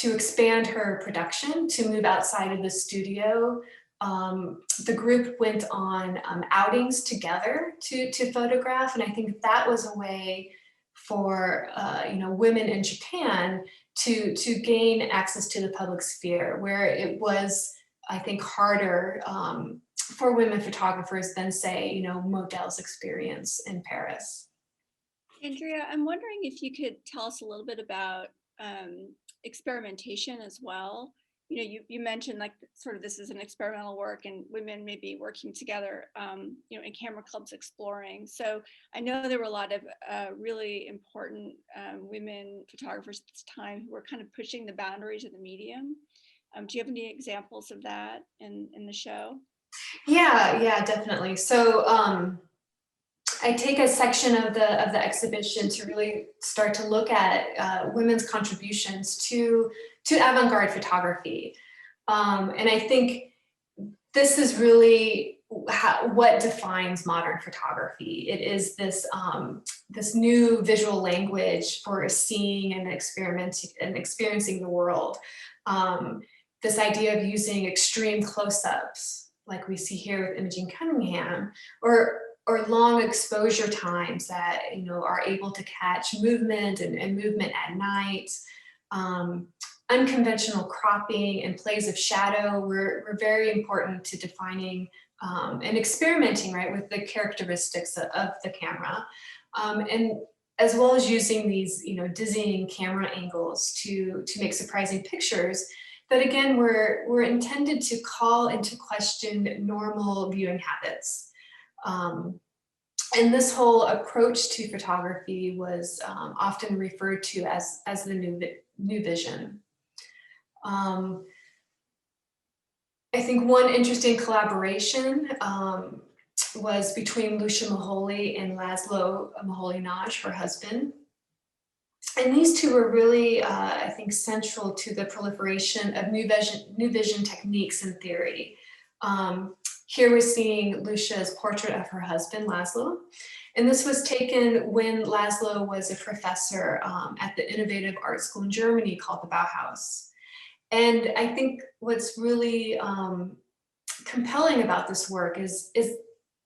expand her production, to move outside of the studio. The group went on outings together to photograph, and I think that was a way for women in Japan to gain access to the public sphere, where it was, I think, harder for women photographers than, say, Model's experience in Paris. Andrea, I'm wondering if you could tell us a little bit about experimentation as well. You mentioned like sort of this is an experimental work and women may be working together, in camera clubs exploring. So I know there were a lot of really important women photographers at this time who were kind of pushing the boundaries of the medium. Do you have any examples of that in the show? Yeah, definitely. So I take a section of the exhibition to really start to look at women's contributions to avant-garde photography. And I think this is really what defines modern photography. It is this new visual language for seeing and experiencing the world. This idea of using extreme close-ups, like we see here with Imogen Cunningham, or long exposure times that are able to catch movement and movement at night. unconventional cropping and plays of shadow were very important to defining and experimenting, right, with the characteristics of the camera. And as well as using these, dizzying camera angles to make surprising pictures that, again, were intended to call into question normal viewing habits. And this whole approach to photography was often referred to as the new vision. I think one interesting collaboration was between Lucia Maholi and Laszlo Maholinage, her husband. And these two were really, I think, central to the proliferation of new vision techniques and theory. Here we're seeing Lucia's portrait of her husband, Laszlo. And this was taken when Laszlo was a professor at the innovative art school in Germany called the Bauhaus. And I think what's really compelling about this work is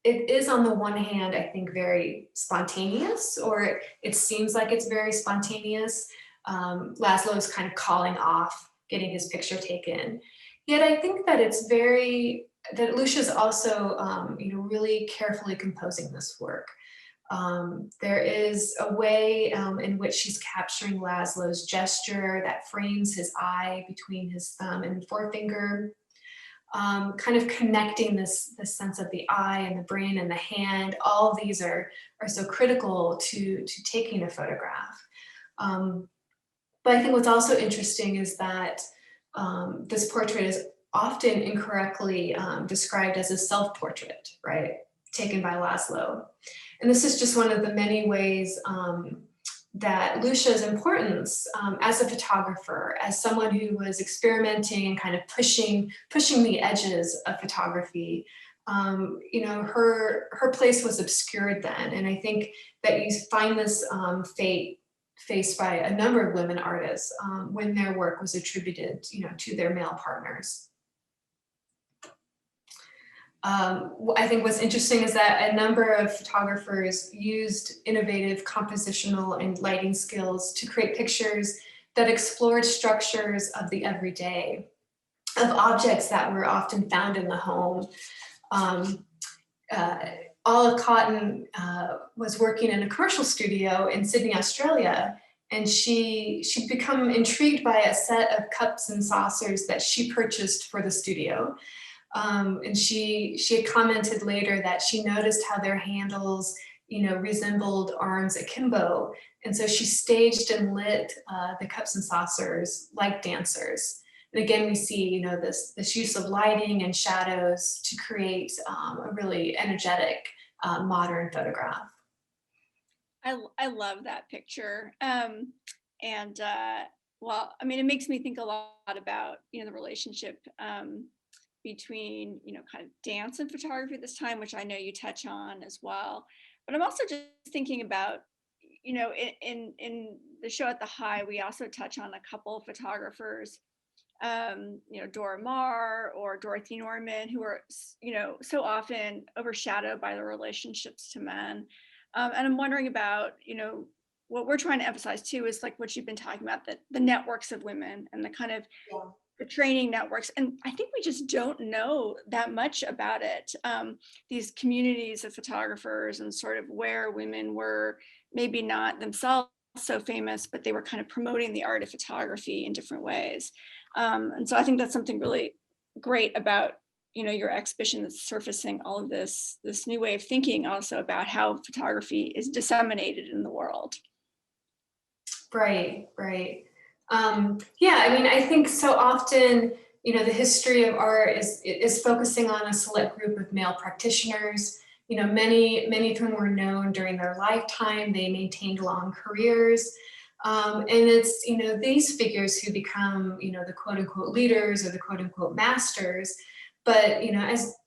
it is, on the one hand, I think, very spontaneous, or it seems like it's very spontaneous. Laszlo is kind of calling off getting his picture taken. Yet I think that that Lucia's also, really carefully composing this work. There is a way in which she's capturing Laszlo's gesture that frames his eye between his thumb and forefinger, kind of connecting this sense of the eye and the brain and the hand. All of these are so critical to taking a photograph. But I think what's also interesting is that this portrait is often incorrectly described as a self-portrait, right, taken by Laszlo. And this is just one of the many ways that Lucia's importance as a photographer, as someone who was experimenting and kind of pushing the edges of photography, her place was obscured then. And I think that you find this fate faced by a number of women artists when their work was attributed, to their male partners. I think what's interesting is that a number of photographers used innovative compositional and lighting skills to create pictures that explored structures of the everyday, of objects that were often found in the home. Olive Cotton was working in a commercial studio in Sydney, Australia, and she'd become intrigued by a set of cups and saucers that she purchased for the studio. And she had commented later that she noticed how their handles, resembled arms akimbo. And so she staged and lit the cups and saucers like dancers. And again, we see, this use of lighting and shadows to create a really energetic modern photograph. I love that picture. Well, I mean, it makes me think a lot about, the relationship between, kind of dance and photography at this time, which I know you touch on as well. But I'm also just thinking about, in the show at the High, we also touch on a couple of photographers, Dora Maar or Dorothy Norman, who are, so often overshadowed by their relationships to men. And I'm wondering about, what we're trying to emphasize too is like what you've been talking about, the networks of women and the kind of the training networks. And I think we just don't know that much about it. These communities of photographers and sort of where women were maybe not themselves so famous, but they were kind of promoting the art of photography in different ways. And so I think that's something really great about, your exhibition that's surfacing all of this new way of thinking also about how photography is disseminated in the world. Right. Yeah, I mean, I think so often, the history of art is focusing on a select group of male practitioners. Many of whom were known during their lifetime. They maintained long careers. And it's, these figures who become, the quote unquote leaders or the quote unquote masters. But,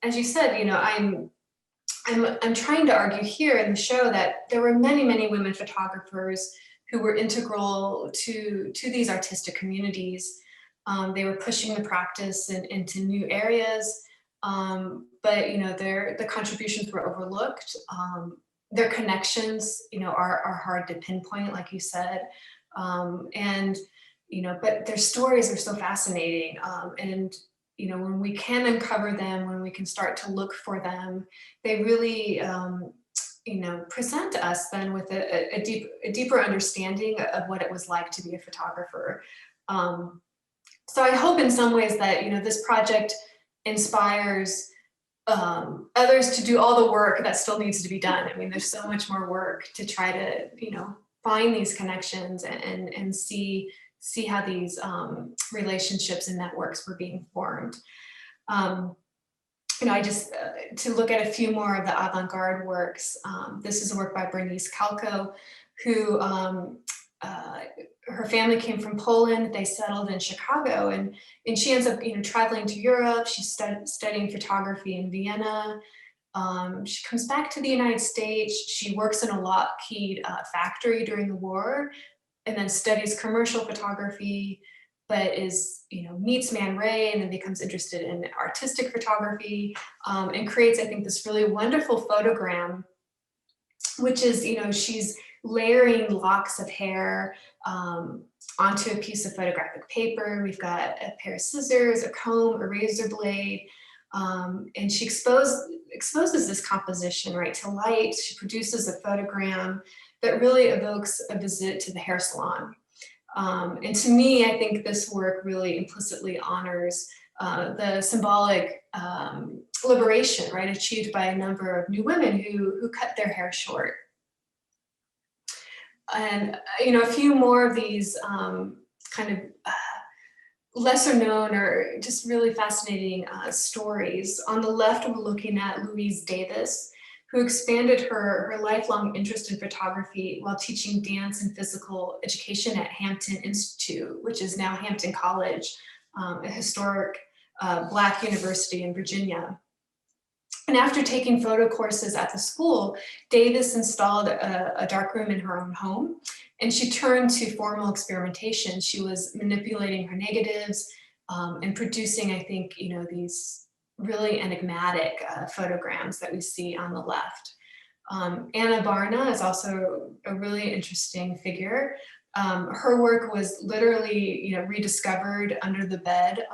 as you said, I'm trying to argue here in the show that there were many women photographers who were integral to these artistic communities. They were pushing the practice into new areas, but their contributions were overlooked. Their connections, are hard to pinpoint, like you said, and but their stories are so fascinating. And, when we can uncover them, when we can start to look for them, they really, present us then with a deeper understanding of what it was like to be a photographer. So I hope in some ways that, this project inspires others to do all the work that still needs to be done. I mean, there's so much more work to try to, find these connections and see how these relationships and networks were being formed. I just, to look at a few more of the avant-garde works, this is a work by Bernice Kalko, who, her family came from Poland. They settled in Chicago, and she ends up, traveling to Europe. She's studying photography in Vienna. She comes back to the United States. She works in a Lockheed factory during the war, and then studies commercial photography, but meets Man Ray and then becomes interested in artistic photography, and creates, I think, this really wonderful photogram, which is, she's layering locks of hair onto a piece of photographic paper. We've got a pair of scissors, a comb, a razor blade, and she exposes this composition, right, to light. She produces a photogram that really evokes a visit to the hair salon. And to me, I think this work really implicitly honors the symbolic liberation, right, achieved by a number of new women who cut their hair short. And, a few more of these kind of lesser known or just really fascinating stories. On the left, we're looking at Louise Davis, who expanded her lifelong interest in photography while teaching dance and physical education at Hampton Institute, which is now Hampton College, a historic Black university in Virginia. And after taking photo courses at the school, Davis installed a darkroom in her own home, and she turned to formal experimentation. She was manipulating her negatives and producing, I think, these really enigmatic photograms that we see on the left. Anna Barna is also a really interesting figure. Her work was literally, rediscovered under the bed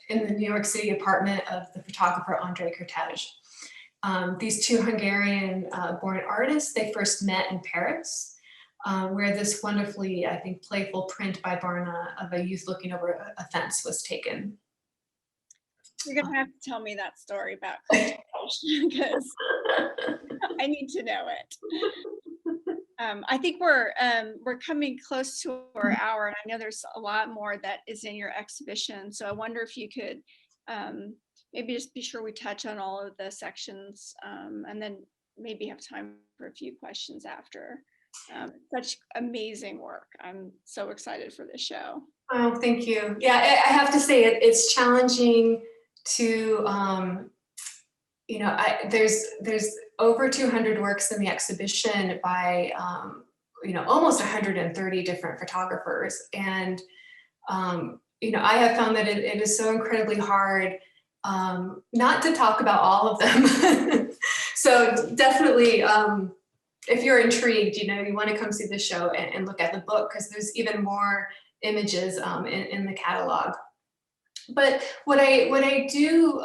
in the New York City apartment of the photographer André Kertész. These two Hungarian-born artists, they first met in Paris, where this wonderfully, I think, playful print by Barna of a youth looking over a fence was taken. You're gonna have to tell me that story about Kertész because I need to know it. I think we're coming close to our hour, and I know there's a lot more that is in your exhibition. So I wonder if you could maybe just be sure we touch on all of the sections, and then maybe have time for a few questions after. Such amazing work. I'm so excited for this show. Oh, thank you. Yeah, I have to say it's challenging to, there's over 200 works in the exhibition by, almost 130 different photographers. And, I have found that it is so incredibly hard not to talk about all of them. So definitely, if you're intrigued, you want to come see the show and look at the book, because there's even more images in the catalog. But what I do,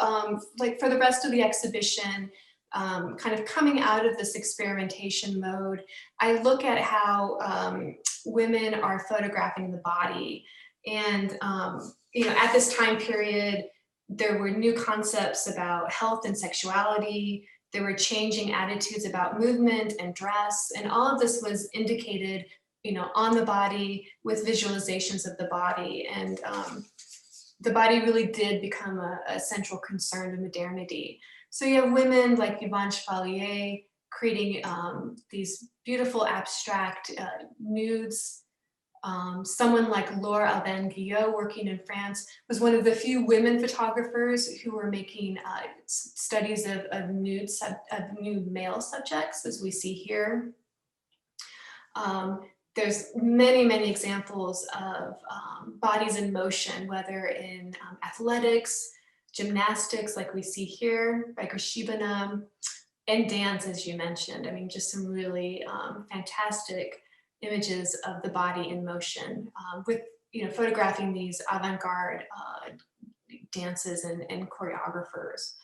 like for the rest of the exhibition, kind of coming out of this experimentation mode, I look at how women are photographing the body. And, at this time period, there were new concepts about health and sexuality. There were changing attitudes about movement and dress. And all of this was indicated, on the body with visualizations of the body. And the body really did become a central concern of modernity. So you have women like Yvonne Chevalier creating these beautiful abstract nudes. Someone like Laure Albin-Guillot, working in France, was one of the few women photographers who were making studies of nude male subjects, as we see here. There's many, many examples of bodies in motion, whether in athletics, gymnastics, like we see here by Grishibana, and dance, as you mentioned. I mean, just some really fantastic images of the body in motion with, photographing these avant-garde dances and choreographers.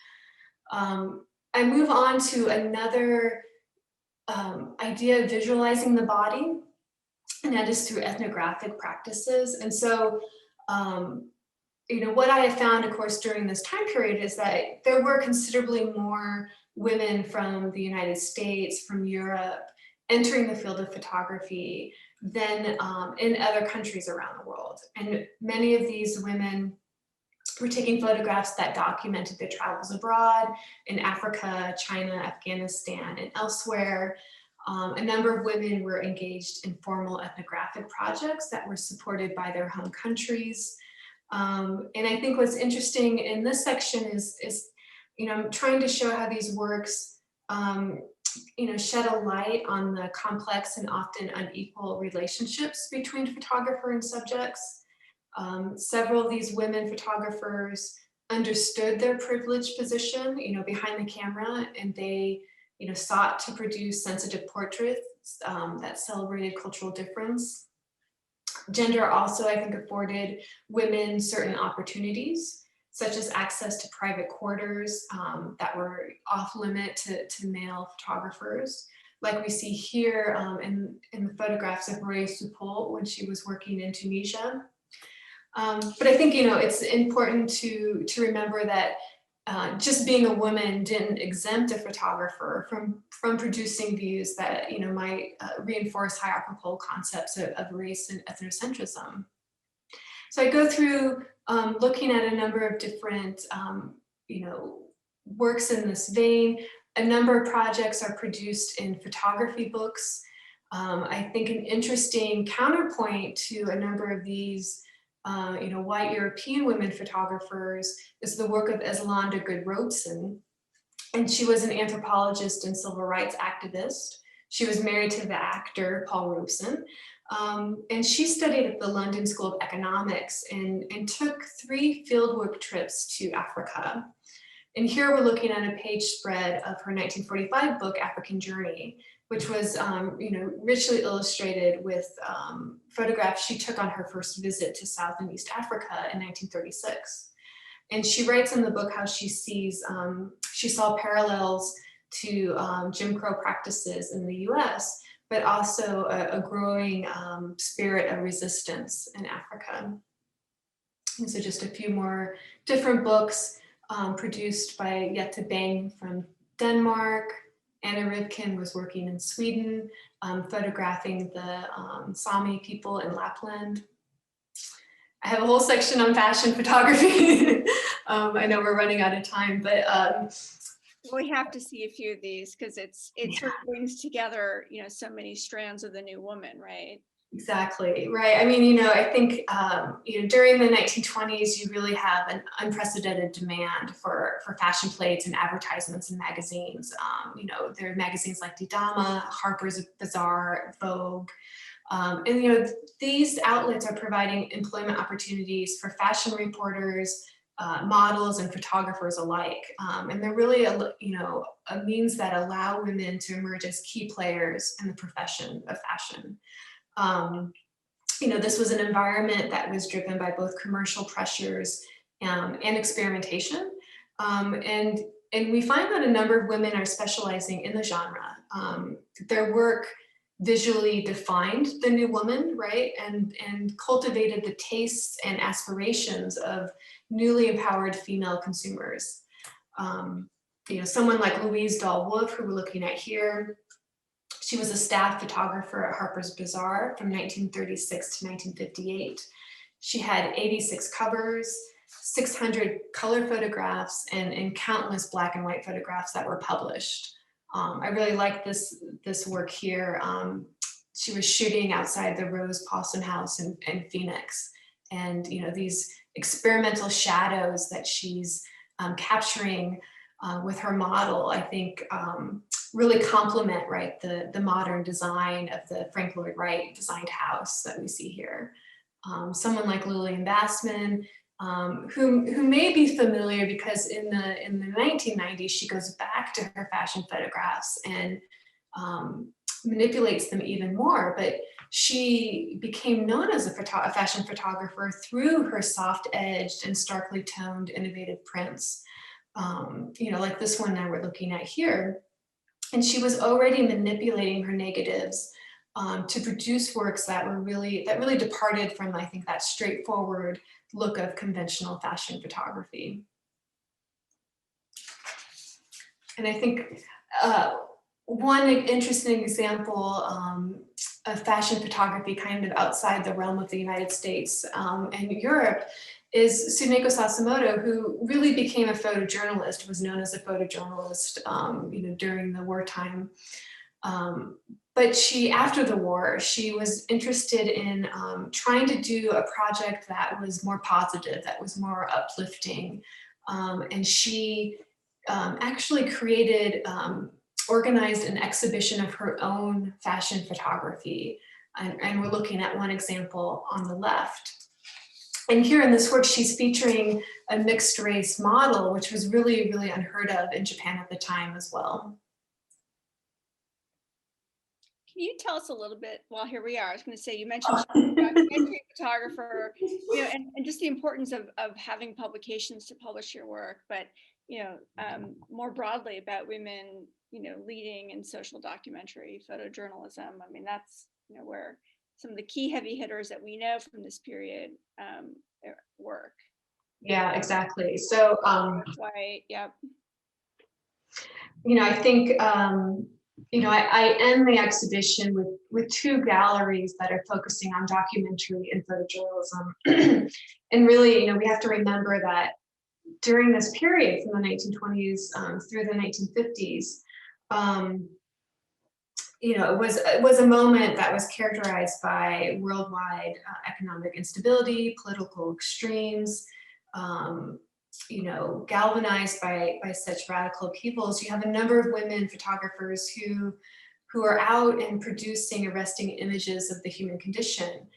I move on to another idea of visualizing the body, and that is through ethnographic practices. And so, what I have found, of course, during this time period is that there were considerably more women from the United States, from Europe, entering the field of photography than in other countries around the world. And many of these women were taking photographs that documented their travels abroad in Africa, China, Afghanistan, and elsewhere. A number of women were engaged in formal ethnographic projects that were supported by their home countries. And I think what's interesting in this section is I'm trying to show how these works, shed a light on the complex and often unequal relationships between photographer and subjects. Several of these women photographers understood their privileged position, behind the camera, and they, sought to produce sensitive portraits that celebrated cultural difference. Gender also, I think, afforded women certain opportunities, such as access to private quarters that were off limit to male photographers, like we see here in the photographs of Marie Supol when she was working in Tunisia. But I think, it's important to remember that just being a woman didn't exempt a photographer from producing views that, might reinforce hierarchical concepts of race and ethnocentrism. So I go through looking at a number of different, works in this vein. A number of projects are produced in photography books. I think an interesting counterpoint to a number of these white European women photographers is the work of Eslander Robeson. And she was an anthropologist and civil rights activist. She was married to the actor Paul Robeson. And she studied at the London School of Economics and took 3 fieldwork trips to Africa. And here we're looking at a page spread of her 1945 book, African Journey, which was richly illustrated with photographs she took on her first visit to South and East Africa in 1936. And she writes in the book how she saw parallels to Jim Crow practices in the US, but also a growing spirit of resistance in Africa. And so just a few more different books produced by Jette Bang from Denmark. Anna Rivkin was working in Sweden, photographing the Sami people in Lapland. I have a whole section on fashion photography. I know we're running out of time, but we have to see a few of these because it sort of brings together, so many strands of the new woman, right? Exactly, right. I mean, I think, during the 1920s, you really have an unprecedented demand for fashion plates and advertisements in magazines. There are magazines like Didama, Harper's Bazaar, Vogue. And, these outlets are providing employment opportunities for fashion reporters, models, and photographers alike. And they're really, a means that allow women to emerge as key players in the profession of fashion. This was an environment that was driven by both commercial pressures and experimentation. And we find that a number of women are specializing in the genre. Their work visually defined the new woman, right? And cultivated the tastes and aspirations of newly empowered female consumers. Someone like Louise Dahl-Wolff, who we're looking at here, she was a staff photographer at Harper's Bazaar from 1936 to 1958. She had 86 covers, 600 color photographs, and countless black and white photographs that were published. I really like this work here. She was shooting outside the Rose Paulson House in Phoenix. And these experimental shadows that she's capturing with her model, I think, really complement, right, the modern design of the Frank Lloyd Wright designed house that we see here. Someone like Lillian Bassman, who may be familiar because in the 1990s, she goes back to her fashion photographs and manipulates them even more. But she became known as a fashion photographer through her soft-edged and starkly toned innovative prints, like this one that we're looking at here. And she was already manipulating her negatives to produce works that really departed from, I think, that straightforward look of conventional fashion photography. And I think one interesting example of fashion photography kind of outside the realm of the United States and Europe is Tsuneko Sasamoto, who really became a photojournalist, was known as a photojournalist during the wartime. But after the war, she was interested in trying to do a project that was more positive, that was more uplifting. And she actually organized an exhibition of her own fashion photography. And we're looking at one example on the left. And here in this work, she's featuring a mixed race model, which was really, really unheard of in Japan at the time as well. Can you tell us a little bit, well, here we are, I was going to say, you mentioned documentary photographer, and just the importance of having publications to publish your work, but, more broadly about women, leading in social documentary photojournalism. I mean, that's, where some of the key heavy hitters that we know from this period work. Yeah, exactly. So, White, yep. I think, I end the exhibition with two galleries that are focusing on documentary and photojournalism. And really, we have to remember that during this period from the 1920s through the 1950s, it was a moment that was characterized by worldwide economic instability, political extremes, galvanized by such radical upheavals. You have a number of women photographers who are out and producing arresting images of the human condition.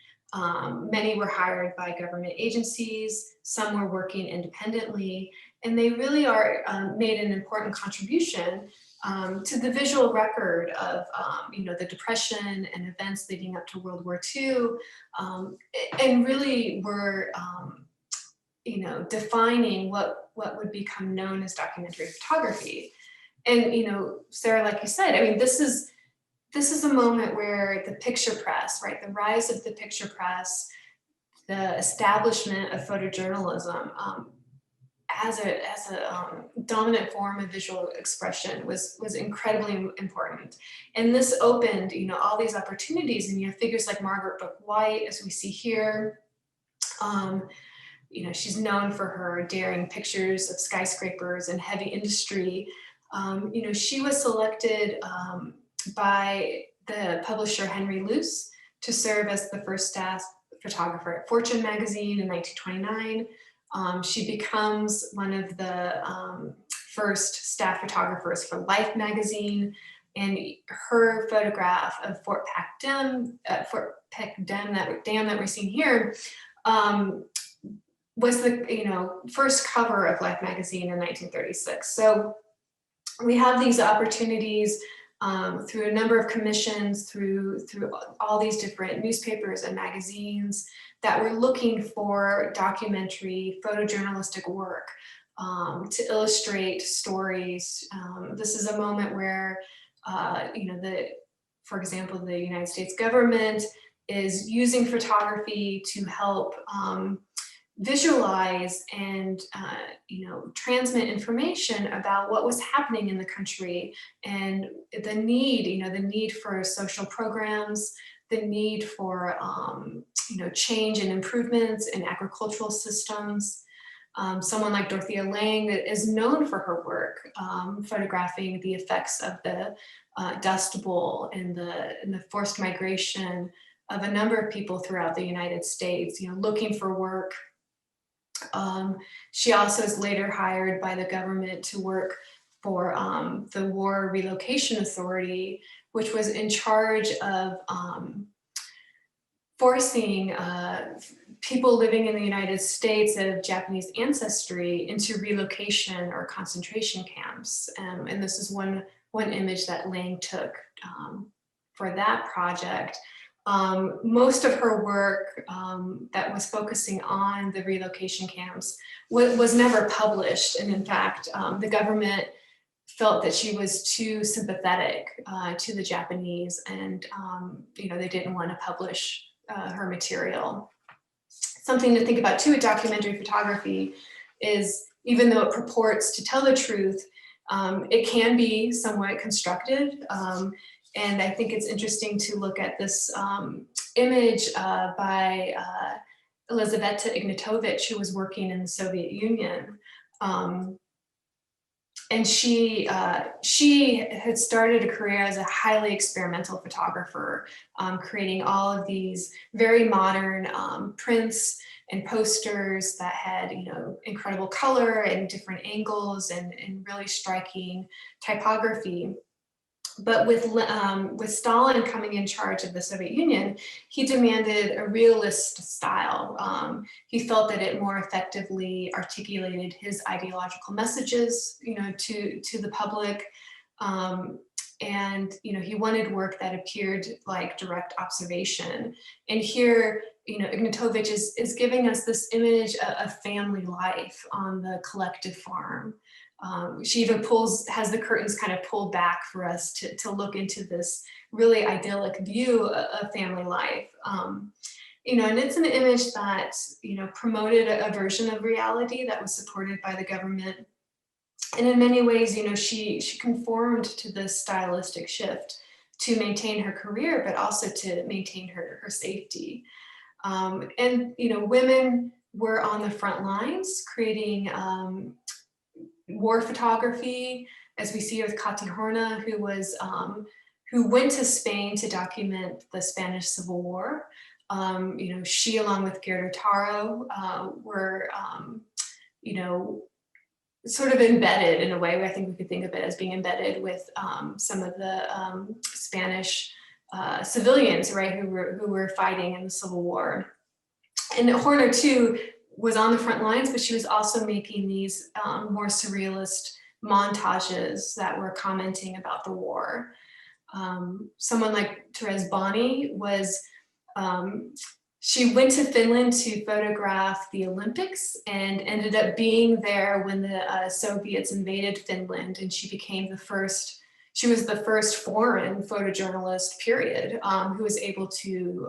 Many were hired by government agencies, some were working independently, and they really made an important contribution to the visual record of the Depression and events leading up to World War II, and really were defining what would become known as documentary photography. And Sarah, like you said, I mean, this is a moment where the picture press, right, the rise of the picture press, the establishment of photojournalism as a dominant form of visual expression was incredibly important. And this opened, all these opportunities, and you have figures like Margaret Brooke White, as we see here. She's known for her daring pictures of skyscrapers and heavy industry. She was selected by the publisher Henry Luce to serve as the first staff photographer at Fortune magazine in 1929. She becomes one of the first staff photographers for Life magazine, and her photograph of Fort Peck Dam that we're seeing here was the first cover of Life magazine in 1936. So we have these opportunities through a number of commissions, through all these different newspapers and magazines that were looking for documentary photojournalistic work to illustrate stories. This is a moment where, for example, the United States government is using photography to help visualize and transmit information about what was happening in the country, and the need for social programs, the need for change and improvements in agricultural systems. Someone like Dorothea Lange is known for her work photographing the effects of the Dust Bowl and the forced migration of a number of people throughout the United States, looking for work. She also is later hired by the government to work for the War Relocation Authority, which was in charge of forcing people living in the United States of Japanese ancestry into relocation or concentration camps. And this is one image that Lange took for that project. Most of her work that was focusing on the relocation camps was never published. And in fact, the government felt that she was too sympathetic to the Japanese, and they didn't want to publish her material. Something to think about too with documentary photography is, even though it purports to tell the truth, it can be somewhat constructed. And I think it's interesting to look at this image by Elizaveta Ignatovich, who was working in the Soviet Union. And she had started a career as a highly experimental photographer, creating all of these very modern prints and posters that had, incredible color and different angles and really striking typography. But with Stalin coming in charge of the Soviet Union, he demanded a realist style. He felt that it more effectively articulated his ideological messages, to the public. And he wanted work that appeared like direct observation. And here, Ignatovich is giving us this image of family life on the collective farm. She even has the curtains kind of pulled back for us to look into this really idyllic view of family life. And it's an image that, promoted a version of reality that was supported by the government. And in many ways, she conformed to this stylistic shift to maintain her career, but also to maintain her safety. And, women were on the front lines creating war photography, as we see with Kati Horna, who went to Spain to document the Spanish Civil War. She, along with Curator, were, sort of embedded in a way. I think we could think of it as being embedded with some of the Spanish civilians, right, who were fighting in the Civil War. And Horner too was on the front lines, but she was also making these more surrealist montages that were commenting about the war. Someone like Therese Bonny was, she went to Finland to photograph the Olympics and ended up being there when the Soviets invaded Finland, and she became she was the first foreign photojournalist, period, who was able to,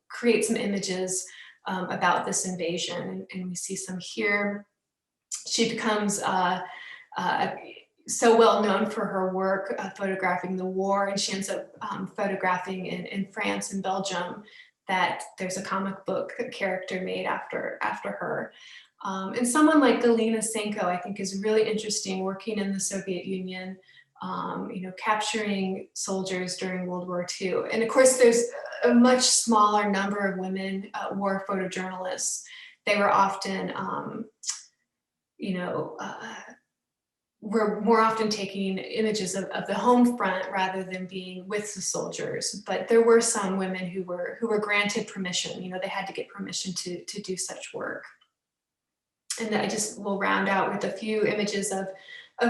create some images about this invasion, and we see some here. She becomes so well known for her work photographing the war, and she ends up photographing in France and Belgium that there's a comic book character made after her. And someone like Galina Senko, I think, is really interesting, working in the Soviet Union, capturing soldiers during World War II. And of course, there's a much smaller number of women war photojournalists. They were often, were more often taking images of the home front rather than being with the soldiers. But there were some women who were granted permission. They had to get permission to do such work. And I just will round out with a few images of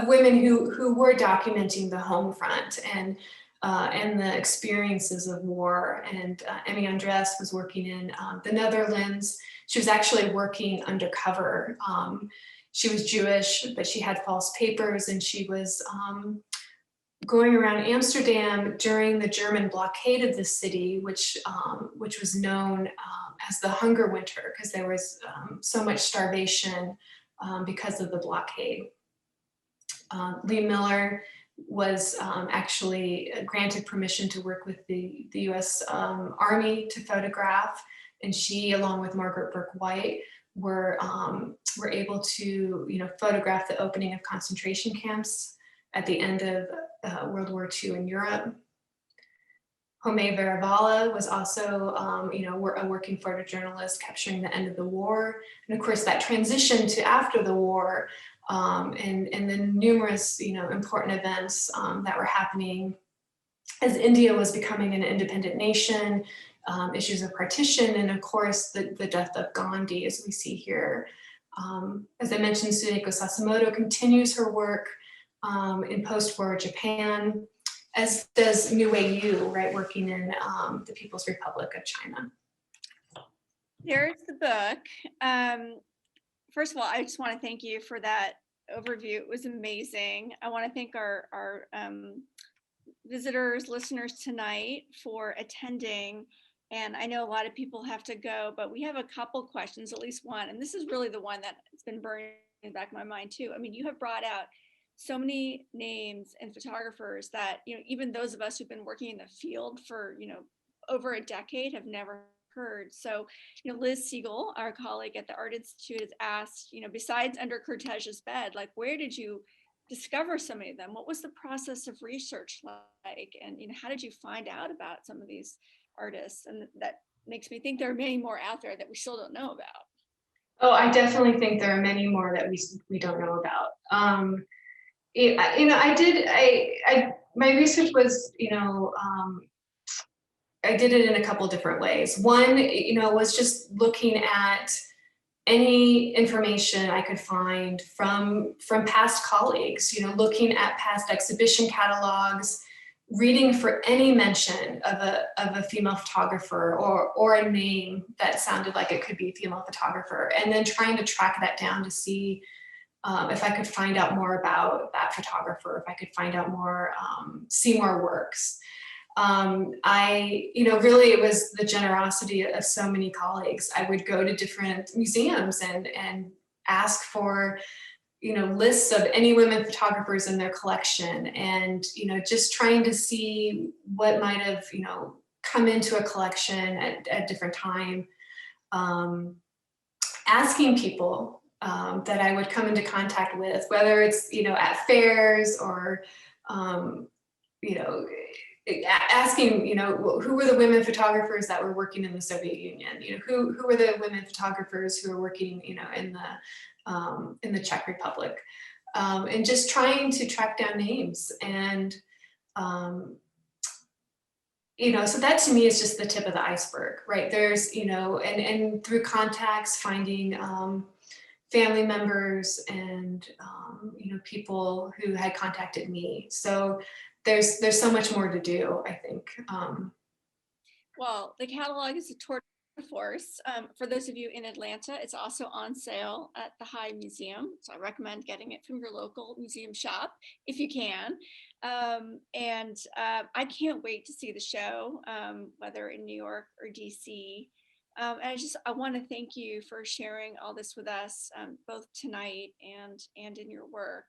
women who were documenting the home front and the experiences of war. And Emmy Andres was working in the Netherlands. She was actually working undercover. She was Jewish, but she had false papers, and she was going around Amsterdam during the German blockade of the city, which was known as the Hunger Winter, because there was so much starvation because of the blockade. Lee Miller was actually granted permission to work with the US Army to photograph, and she, along with Margaret Burke White, were able to photograph the opening of concentration camps at the end of World War II in Europe. Homais Varavala was also a working photojournalist capturing the end of the war. And of course, that transition to after the war and the numerous important events that were happening as India was becoming an independent nation, issues of partition, and of course the death of Gandhi, as we see here. As I mentioned, Tsuneko Sasamoto continues her work in post-war Japan as does Niue Yu, right, working in the People's Republic of China. There's the book. First of all, I just want to thank you for that overview. It was amazing. I want to thank our visitors, listeners tonight for attending. And I know a lot of people have to go, but we have a couple questions, at least one. And this is really the one that's been burning in the back of my mind too. I mean, you have brought out so many names and photographers that, you know, even those of us who've been working in the field for, you know, over a decade have never heard. So, you know, Liz Siegel, our colleague at the Art Institute, has asked, you know, besides Under Cortège's Bed, like, where did you discover so many of them? What was the process of research like? And, you know, how did you find out about some of these artists? And that makes me think there are many more out there that we still don't know about. Oh, I definitely think there are many more that we don't know about. You know, my research was, you know, I did it in a couple different ways. One, you know, was just looking at any information I could find from past colleagues, you know, looking at past exhibition catalogs, reading for any mention of a female photographer or a name that sounded like it could be a female photographer, and then trying to track that down to see if I could find out more about that photographer, if I could find out more, see more works. You know, really it was the generosity of so many colleagues. I would go to different museums and ask for, you know, lists of any women photographers in their collection, and, you know, just trying to see what might have, you know, come into a collection at different time. Asking people that I would come into contact with, whether it's, you know, at fairs or, you know, asking, you know, who were the women photographers that were working in the Soviet Union? You know, who were the women photographers who were working, you know, in the Czech Republic, and just trying to track down names. And you know, so that to me is just the tip of the iceberg, right? There's, you know, and through contacts, finding family members and you know, people who had contacted me. So there's so much more to do, I think. Well, the catalog is a tour de force. For those of you in Atlanta, it's also on sale at the High Museum. So I recommend getting it from your local museum shop if you can. I can't wait to see the show, whether in New York or DC. And I want to thank you for sharing all this with us, both tonight and in your work.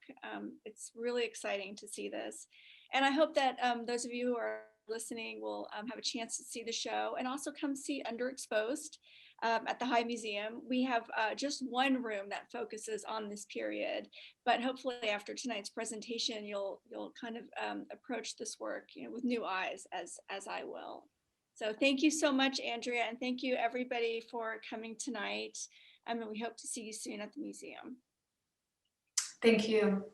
It's really exciting to see this. And I hope that those of you who are listening will have a chance to see the show and also come see Underexposed at the High Museum. We have just one room that focuses on this period, but hopefully after tonight's presentation, you'll kind of approach this work, you know, with new eyes, as I will. So thank you so much, Andrea, and thank you everybody for coming tonight. And we hope to see you soon at the museum. Thank you.